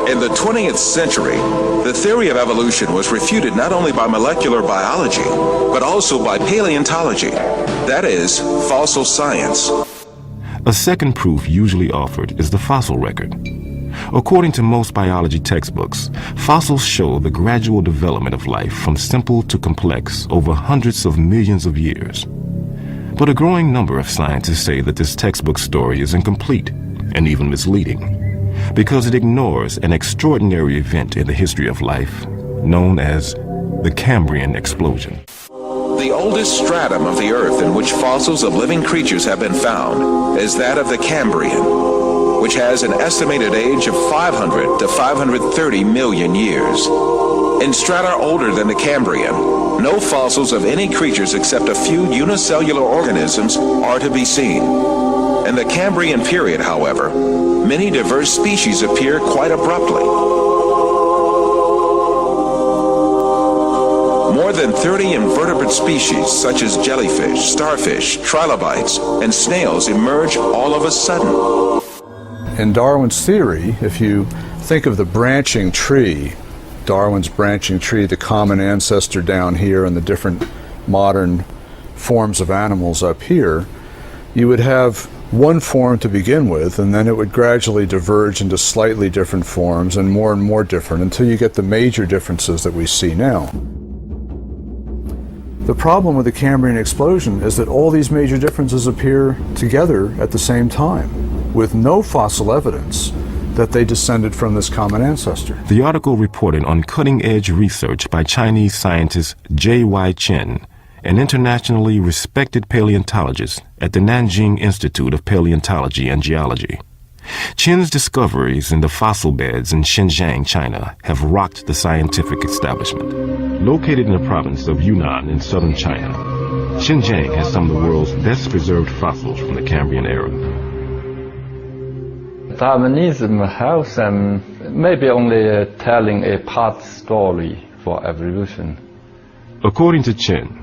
In the 20th century, the theory of evolution was refuted not only by molecular biology, but also by paleontology, that is, fossil science. A second proof usually offered is the fossil record. According to most biology textbooks, fossils show the gradual development of life from simple to complex over hundreds of millions of years. But a growing number of scientists say that this textbook story is incomplete and even misleading, because it ignores an extraordinary event in the history of life known as the Cambrian explosion. The oldest stratum of the Earth in which fossils of living creatures have been found is that of the Cambrian, which has an estimated age of 500 to 530 million years. In strata older than the Cambrian, no fossils of any creatures except a few unicellular organisms are to be seen. In the Cambrian period, however, many diverse species appear quite abruptly. More than 30 invertebrate species such as jellyfish, starfish, trilobites, and snails emerge all of a sudden. In Darwin's theory, if you think of the branching tree, Darwin's branching tree, the common ancestor down here and the different modern forms of animals up here, you would have one form to begin with, and then it would gradually diverge into slightly different forms and more different until you get the major differences that we see now. The problem with the Cambrian explosion is that all these major differences appear together at the same time, with no fossil evidence that they descended from this common ancestor. The article reported on cutting-edge research by Chinese scientist J.Y. Chen, an internationally respected paleontologist at the Nanjing Institute of Paleontology and Geology. Chen's discoveries in the fossil beds in Xinjiang, China, have rocked the scientific establishment. Located in the province of Yunnan in southern China, Xinjiang has some of the world's best preserved fossils from the Cambrian era. Darwinism helps them maybe only telling a part story for evolution. According to Chen,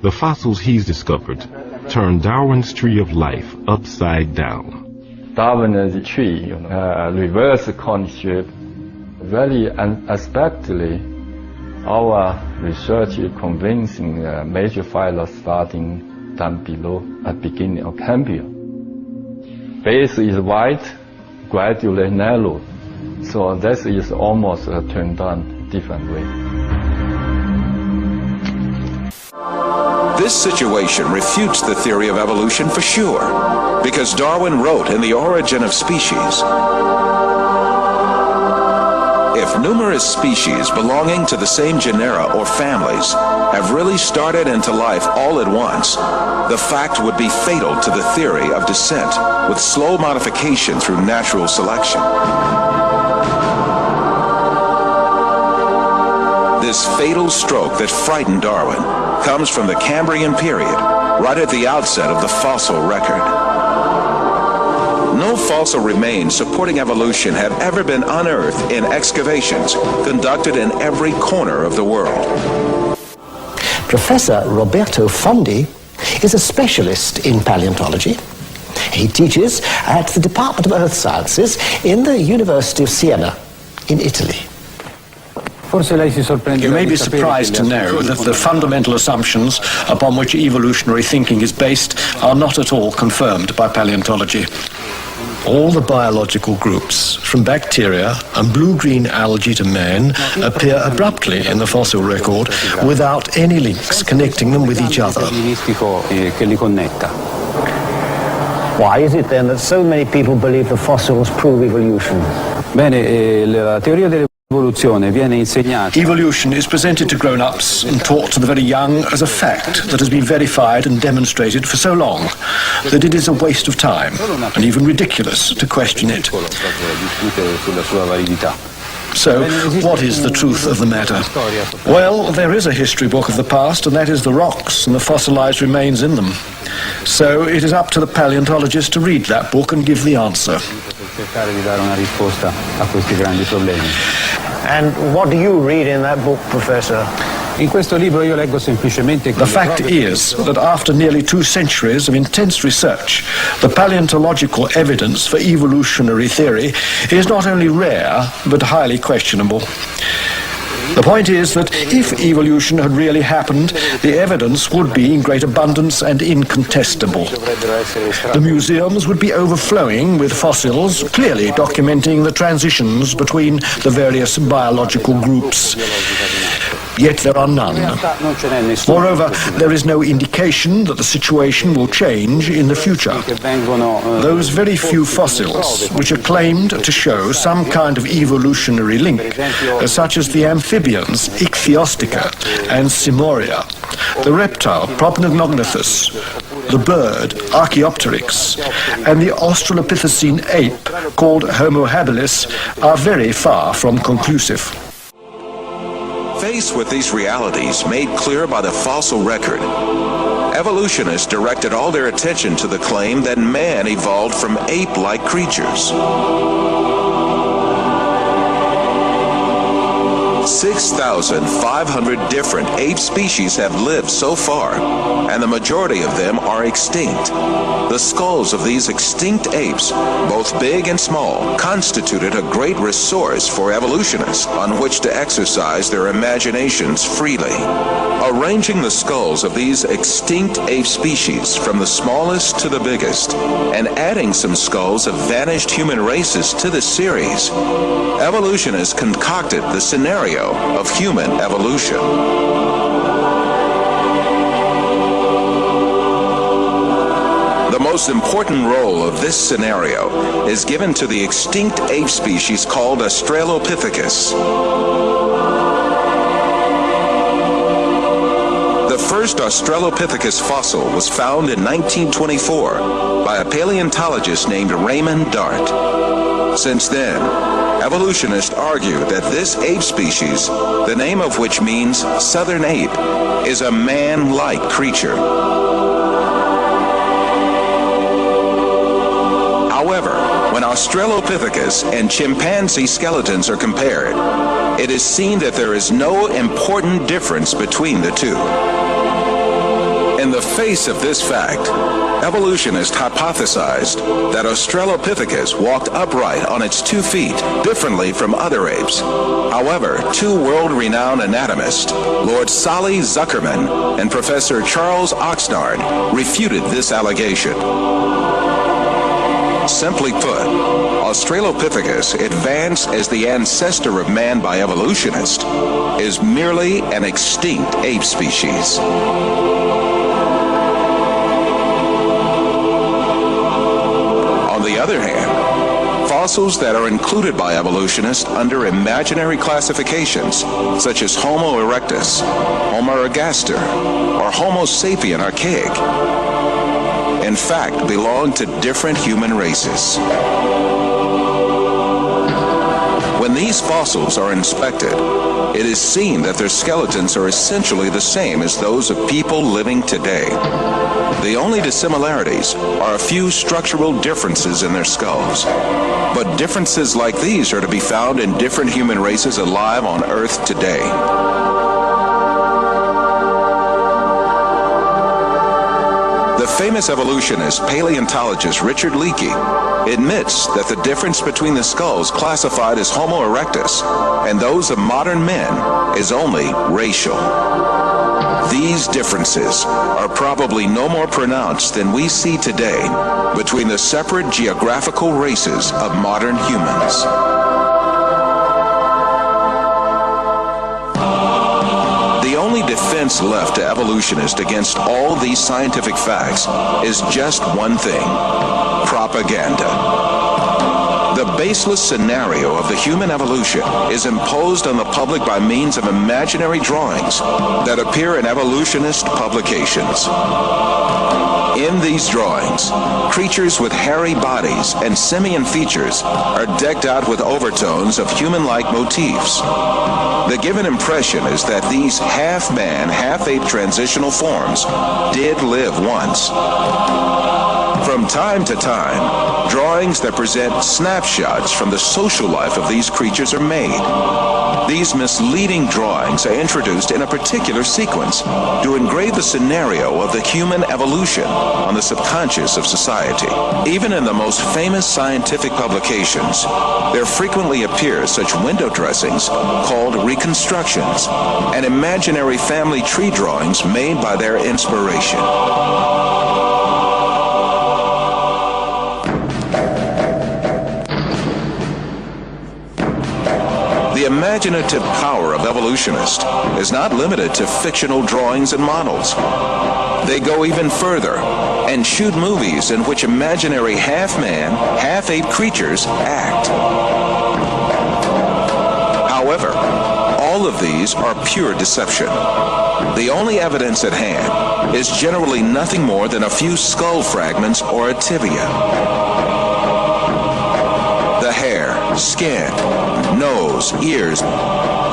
the fossils he's discovered turn Darwin's tree of life upside down. Darwin's tree, reverse concept, very unexpectedly, our research is convincing major phyla starting down below at beginning of Cambrian. Base is wide, gradually narrow, so this is almost turned on different way. This situation refutes the theory of evolution for sure, because Darwin wrote in The Origin of Species, if numerous species belonging to the same genera or families have really started into life all at once, the fact would be fatal to the theory of descent with slow modification through natural selection. This fatal stroke that frightened Darwin comes from the Cambrian period, right at the outset of the fossil record. No fossil remains supporting evolution have ever been unearthed in excavations conducted in every corner of the world. Professor Roberto Fondi is a specialist in paleontology. He teaches at the Department of Earth Sciences in the University of Siena in Italy. You may be surprised to know that the fundamental assumptions upon which evolutionary thinking is based are not at all confirmed by paleontology. All the biological groups, from bacteria and blue-green algae to man, appear abruptly in the fossil record without any links connecting them with each other. Why is it then that so many people believe the fossils prove evolution? Evolution is presented to grown-ups and taught to the very young as a fact that has been verified and demonstrated for so long that it is a waste of time and even ridiculous to question it. So, what is the truth of the matter? Well, there is a history book of the past, and that is the rocks and the fossilized remains in them. So it is up to the paleontologist to read that book and give the answer. And what do you read in that book, Professor? The fact is that after nearly 2 centuries of intense research, the paleontological evidence for evolutionary theory is not only rare, but highly questionable. The point is that if evolution had really happened, the evidence would be in great abundance and incontestable. The museums would be overflowing with fossils, clearly documenting the transitions between the various biological groups. Yet there are none. Moreover, there is no indication that the situation will change in the future. Those very few fossils which are claimed to show some kind of evolutionary link, such as the amphibians Ichthyostica and Simoria, the reptile Proplogognathus, the bird Archaeopteryx, and the Australopithecine ape called Homo habilis, are very far from conclusive. Faced with these realities made clear by the fossil record, evolutionists directed all their attention to the claim that man evolved from ape-like creatures. 6,500 different ape species have lived so far, and the majority of them are extinct. The skulls of these extinct apes, both big and small, constituted a great resource for evolutionists on which to exercise their imaginations freely. Arranging the skulls of these extinct ape species from the smallest to the biggest, and adding some skulls of vanished human races to the series, evolutionists concocted the scenario of human evolution. The most important role of this scenario is given to the extinct ape species called Australopithecus. The first Australopithecus fossil was found in 1924 by a paleontologist named Raymond Dart. Since then, evolutionists argue that this ape species, the name of which means southern ape, is a man-like creature. However, when Australopithecus and chimpanzee skeletons are compared, it is seen that there is no important difference between the two. In the face of this fact, evolutionists hypothesized that Australopithecus walked upright on its 2 feet differently from other apes. However, two world-renowned anatomists, Lord Solly Zuckerman and Professor Charles Oxnard, refuted this allegation. Simply put, Australopithecus, advanced as the ancestor of man by evolutionists, is merely an extinct ape species. On the other hand, fossils that are included by evolutionists under imaginary classifications, such as Homo erectus, Homo ergaster, or Homo sapien archaic, in fact, belong to different human races. When these fossils are inspected, it is seen that their skeletons are essentially the same as those of people living today. The only dissimilarities are a few structural differences in their skulls. But differences like these are to be found in different human races alive on Earth today. The famous evolutionist paleontologist Richard Leakey admits that the difference between the skulls classified as Homo erectus and those of modern men is only racial. These differences are probably no more pronounced than we see today between the separate geographical races of modern humans. The only defense left to evolutionists against all these scientific facts is just one thing: propaganda. The baseless scenario of the human evolution is imposed on the public by means of imaginary drawings that appear in evolutionist publications. In these drawings, creatures with hairy bodies and simian features are decked out with overtones of human-like motifs. The given impression is that these half-man, half-ape transitional forms did live once. From time to time, drawings that present snapshots from the social life of these creatures are made. These misleading drawings are introduced in a particular sequence to engrave the scenario of the human evolution on the subconscious of society. Even in the most famous scientific publications, there frequently appear such window dressings called reconstructions and imaginary family tree drawings made by their inspiration. The imaginative power of evolutionists is not limited to fictional drawings and models. They go even further and shoot movies in which imaginary half-man, half-ape creatures act. However, all of these are pure deception. The only evidence at hand is generally nothing more than a few skull fragments or a tibia. The hair, skin, nose, ears,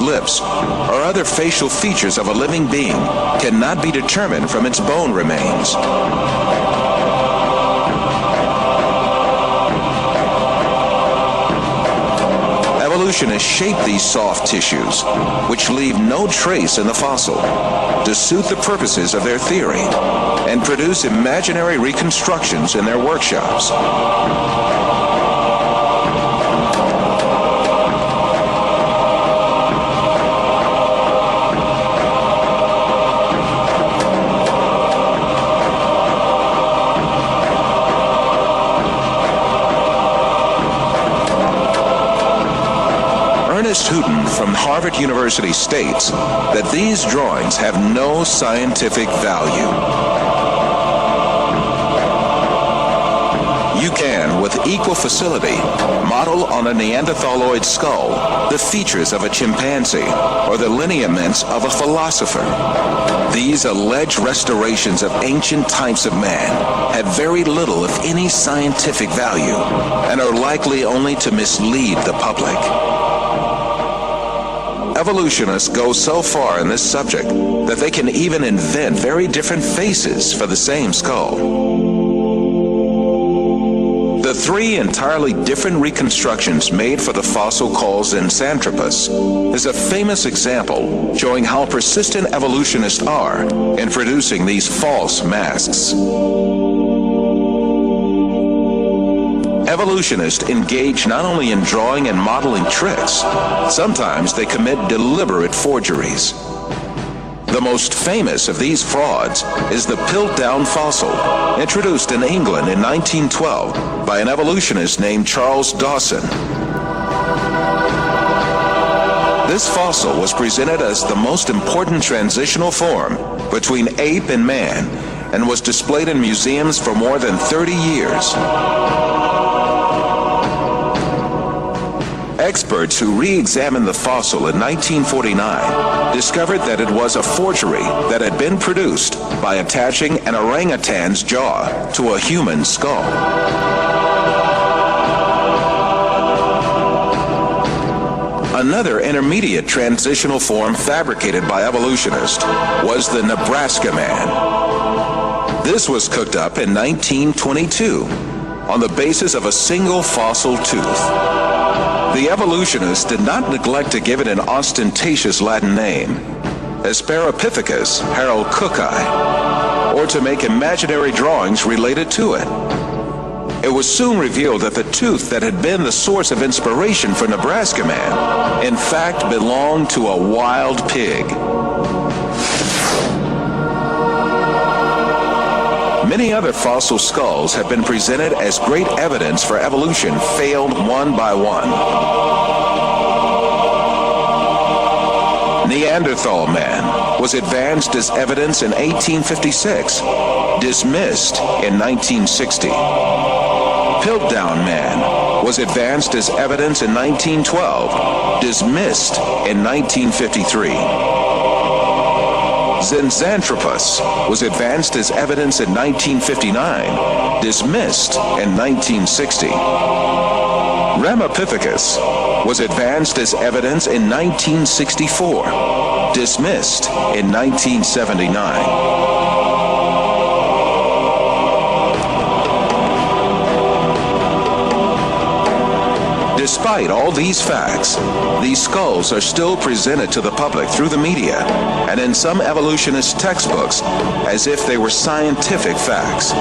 lips, or other facial features of a living being cannot be determined from its bone remains. Evolutionists shape these soft tissues, which leave no trace in the fossil, to suit the purposes of their theory, and produce imaginary reconstructions in their workshops. Houghton from Harvard University states that these drawings have no scientific value. equal facility model on a Neanderthaloid skull the features of a chimpanzee or the lineaments of a philosopher. These alleged restorations of ancient types of man have very little, if any, scientific value and are likely only to mislead the public. Evolutionists go so far in this subject that they can even invent very different faces for the same skull. The three entirely different reconstructions made for the fossil called Zinjanthropus is a famous example showing how persistent evolutionists are in producing these false masks. Evolutionists engage not only in drawing and modeling tricks, sometimes they commit deliberate forgeries. The most famous of these frauds is the Piltdown fossil, introduced in England in 1912 by an evolutionist named Charles Dawson. This fossil was presented as the most important transitional form between ape and man and was displayed in museums for more than 30 years. Experts who re-examined the fossil in 1949 discovered that it was a forgery that had been produced by attaching an orangutan's jaw to a human skull. Another intermediate transitional form fabricated by evolutionists was the Nebraska man. This was cooked up in 1922 on the basis of a single fossil tooth. The evolutionists did not neglect to give it an ostentatious Latin name, Asparapithecus harold-cooki, or to make imaginary drawings related to it. It was soon revealed that the tooth that had been the source of inspiration for Nebraska Man, in fact, belonged to a wild pig. Many other fossil skulls have been presented as great evidence for evolution failed one by one. Neanderthal man was advanced as evidence in 1856, dismissed in 1960. Piltdown man was advanced as evidence in 1912, dismissed in 1953. Zinjanthropus was advanced as evidence in 1959, dismissed in 1960. Ramapithecus was advanced as evidence in 1964, dismissed in 1979. Despite all these facts, these skulls are still presented to the public through the media and in some evolutionist textbooks as if they were scientific facts.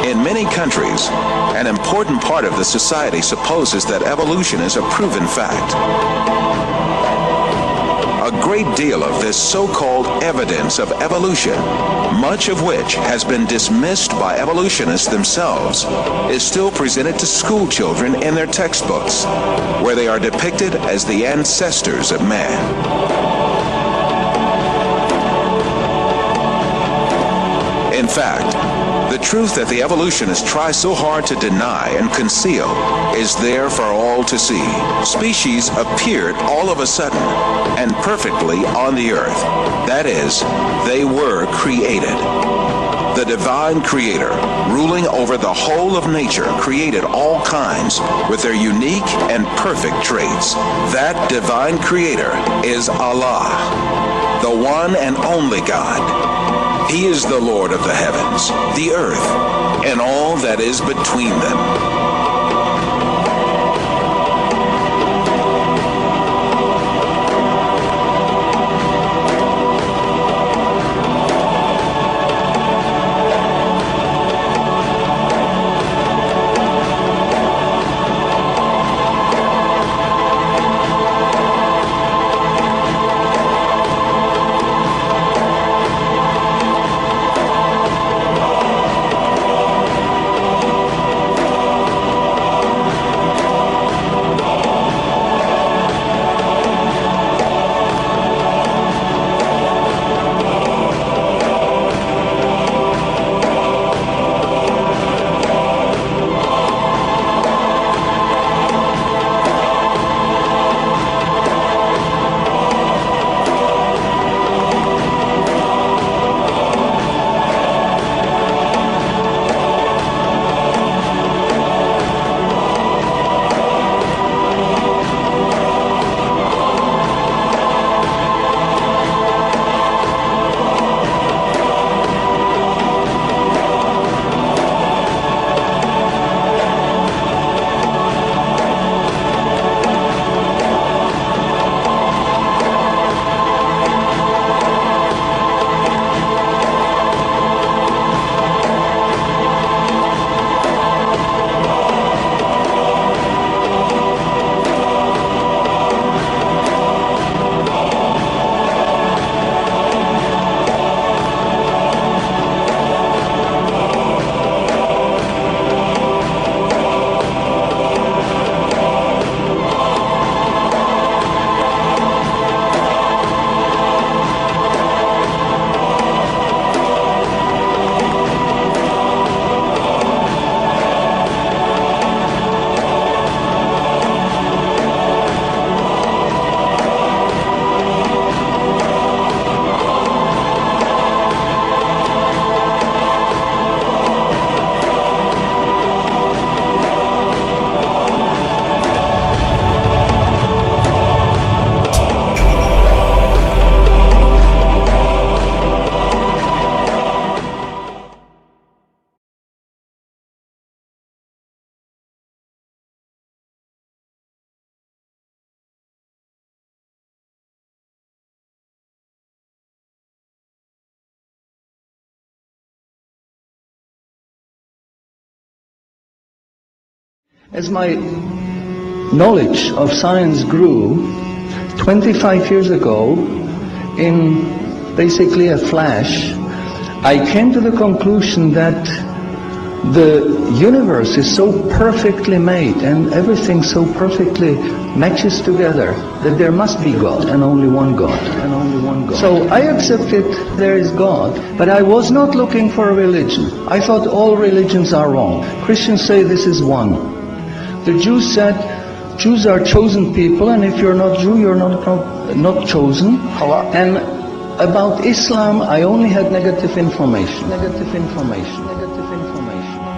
In many countries, an important part of the society supposes that evolution is a proven fact. A great deal of this so-called evidence of evolution, much of which has been dismissed by evolutionists themselves, is still presented to school children in their textbooks, where they are depicted as the ancestors of man. In fact, the truth that the evolutionists try so hard to deny and conceal is there for all to see. Species appeared all of a sudden and perfectly on the earth. That is, they were created. The divine creator, ruling over the whole of nature, created all kinds with their unique and perfect traits. That divine creator is Allah, the one and only God. He is the Lord of the heavens, the earth, and all that is between them. As my knowledge of science grew, 25 years ago, in basically a flash, I came to the conclusion that the universe is so perfectly made and everything so perfectly matches together that there must be God and only one God. So I accepted there is God, but I was not looking for a religion. I thought all religions are wrong. Christians say this is one. The Jews said Jews are chosen people, and if you're not Jew, you're not chosen. And about Islam, I only had negative information.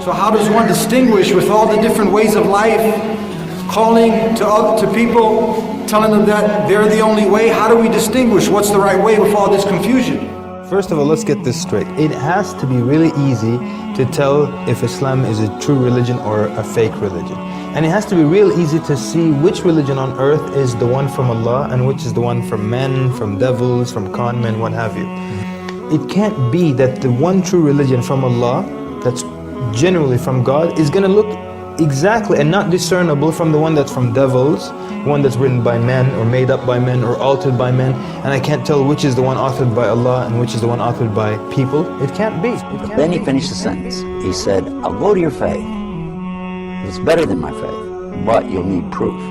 So how does one distinguish with all the different ways of life, calling to people, telling them that they're the only way? How do we distinguish what's the right way with all this confusion? First of all, let's get this straight. It has to be really easy to tell if Islam is a true religion or a fake religion. And it has to be real easy to see which religion on earth is the one from Allah and which is the one from men, from devils, from con men, what have you. It can't be that the one true religion from Allah, that's generally from God, is going to look exactly and not discernible from the one that's from devils, one that's written by men or made up by men or altered by men, and I can't tell which is the one authored by Allah and which is the one authored by people. It can't be. Then he finished the sentence. He said, I'll go to your faith. It's better than my faith, but you'll need proof.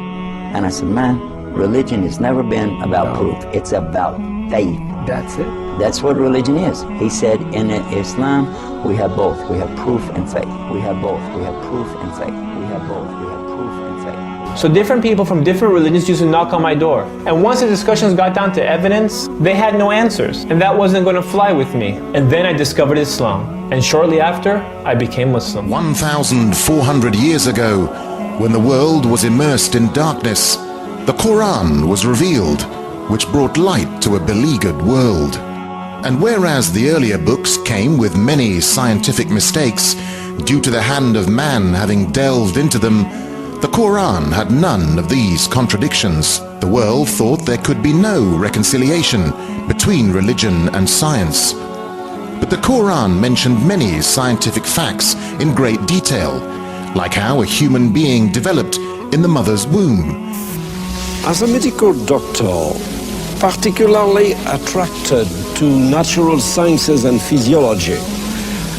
And I said, man, religion has never been about proof. It's about faith. That's it. That's what religion is. He said, in Islam, we have both. We have proof and faith. We have both. We have proof and faith. We have both. We have proof and faith. So different people from different religions used to knock on my door. And once the discussions got down to evidence, they had no answers. And that wasn't going to fly with me. And then I discovered Islam. And shortly after, I became Muslim. 1,400 years ago, when the world was immersed in darkness, the Quran was revealed, which brought light to a beleaguered world. And whereas the earlier books came with many scientific mistakes, due to the hand of man having delved into them, the Quran had none of these contradictions. The world thought there could be no reconciliation between religion and science. But the Quran mentioned many scientific facts in great detail, like how a human being developed in the mother's womb. As a medical doctor, particularly attracted to natural sciences and physiology,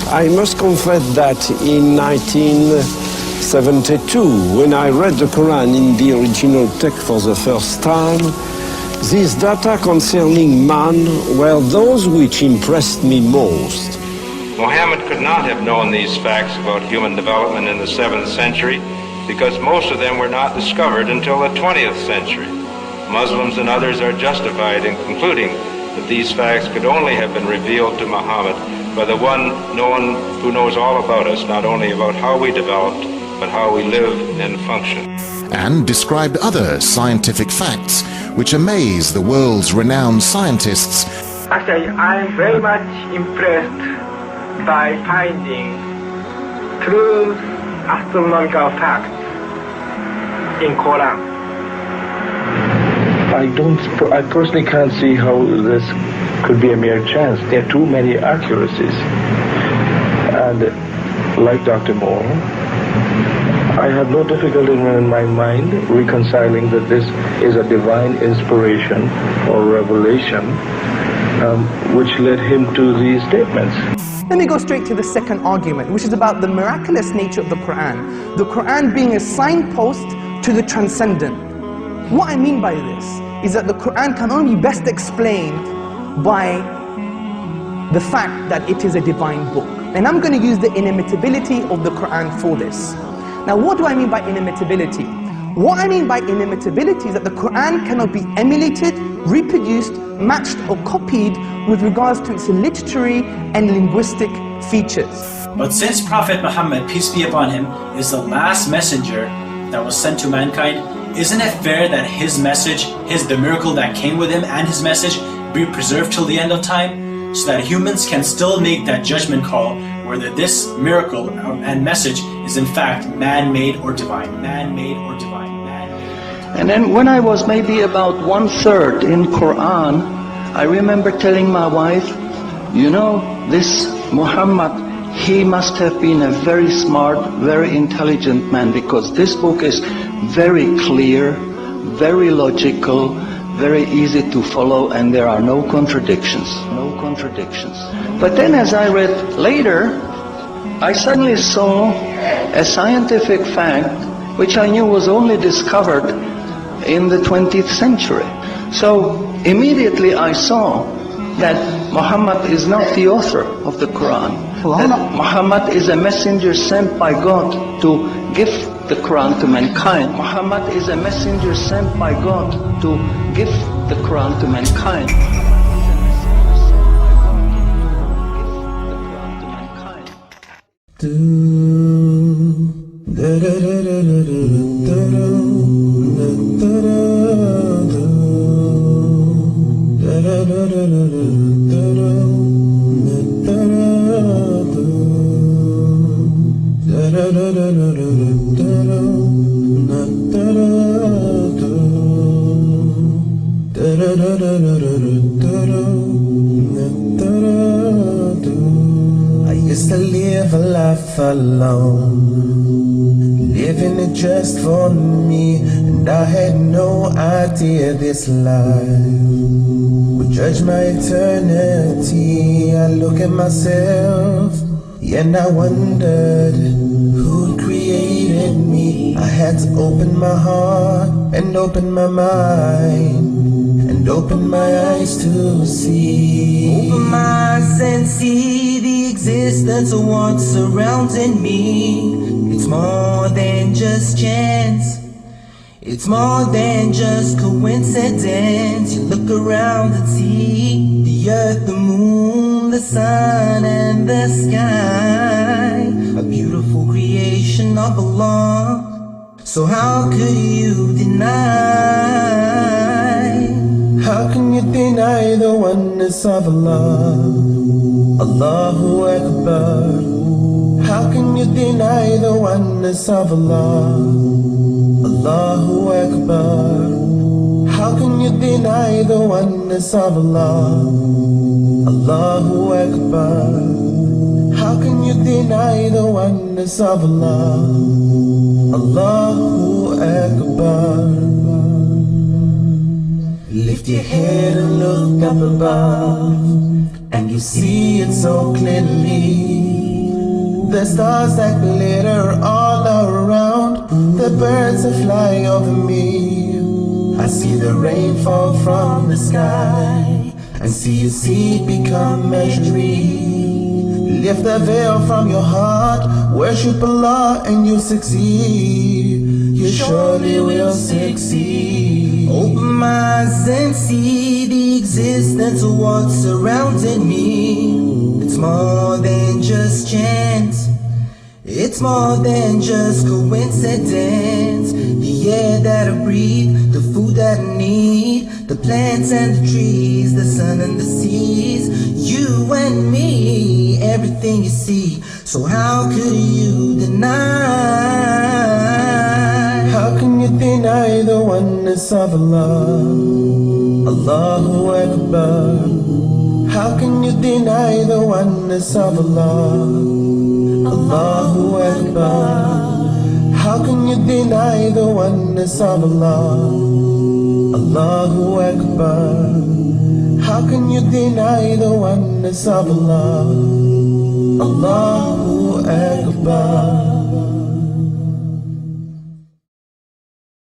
I must confess that in 1972, when I read the Quran in the original text for the first time, these data concerning man were those which impressed me most. Muhammad could not have known these facts about human development in the 7th century because most of them were not discovered until the 20th century. Muslims and others are justified in concluding that these facts could only have been revealed to Muhammad by the one who knows all about us, not only about how we developed, but how we live and function. And described other scientific facts which amaze the world's renowned scientists. Actually, I'm very much impressed by finding true astronomical facts in Quran. I personally can't see how this could be a mere chance. There are too many accuracies. And like Dr. Moore, I have no difficulty in my mind reconciling that this is a divine inspiration or revelation which led him to these statements. Let me go straight to the second argument, which is about the miraculous nature of the Quran. The Quran being a signpost to the transcendent. What I mean by this is that the Quran can only be best explained by the fact that it is a divine book. And I'm going to use the inimitability of the Quran for this. Now, what do I mean by inimitability? What I mean by inimitability is that the Quran cannot be emulated, reproduced, matched or copied with regards to its literary and linguistic features. But since Prophet Muhammad, peace be upon him, is the last messenger that was sent to mankind, isn't it fair that his message, the miracle that came with him and his message be preserved till the end of time? So that humans can still make that judgment call whether this miracle and message is in fact man-made or divine. Man-made or divine. Man-made. And then when I was maybe about 1/3 in Quran, I remember telling my wife, you know, this Muhammad he must have been a very smart, very intelligent man, because this book is very clear, very logical, very easy to follow, and there are no contradictions. No contradictions. But then as I read later, I suddenly saw a scientific fact which I knew was only discovered in the 20th century. So immediately I saw that Muhammad is not the author of the Quran. That Muhammad is a messenger sent by God to give the Quran to mankind. Muhammad is a messenger sent by God to give the Quran to mankind. I used to live a life alone, living it just for me, and I had no idea this life would judge my eternity. I look at myself, and I wondered who created me. I had to open my heart and open my mind and open my eyes to see. Open my eyes and see the existence of what's surrounding me. It's more than just chance. It's more than just coincidence. You look around and see the earth, the moon, the sun and the sky, a beautiful creation of Allah. So how could you deny? How can you deny the oneness of Allah? Allahu Akbar. How can you deny the oneness of Allah? Allahu Akbar. How can you deny the oneness of Allah? Allahu Akbar. How can you deny the oneness of Allah? Allahu Akbar. Lift your head and look up above, and you see it so clearly. The stars that glitter all around, the birds that fly over me. I see the rain fall from the sky, and see a seed become a tree. Lift the veil from your heart, worship Allah and you succeed. You surely will succeed. Open my eyes and see the existence of what's surrounding me. It's more than just chance. It's more than just coincidence. The air that I breathe, the food that I need, the plants and the trees, the sun and the seas, you and me, everything you see. So how could you deny? How can you deny the oneness of Allah? Allahu Akbar. How can you deny the oneness of Allah? Allahu Akbar. How can you deny the oneness of Allah? Allahu Akbar. How can you deny the oneness of Allah?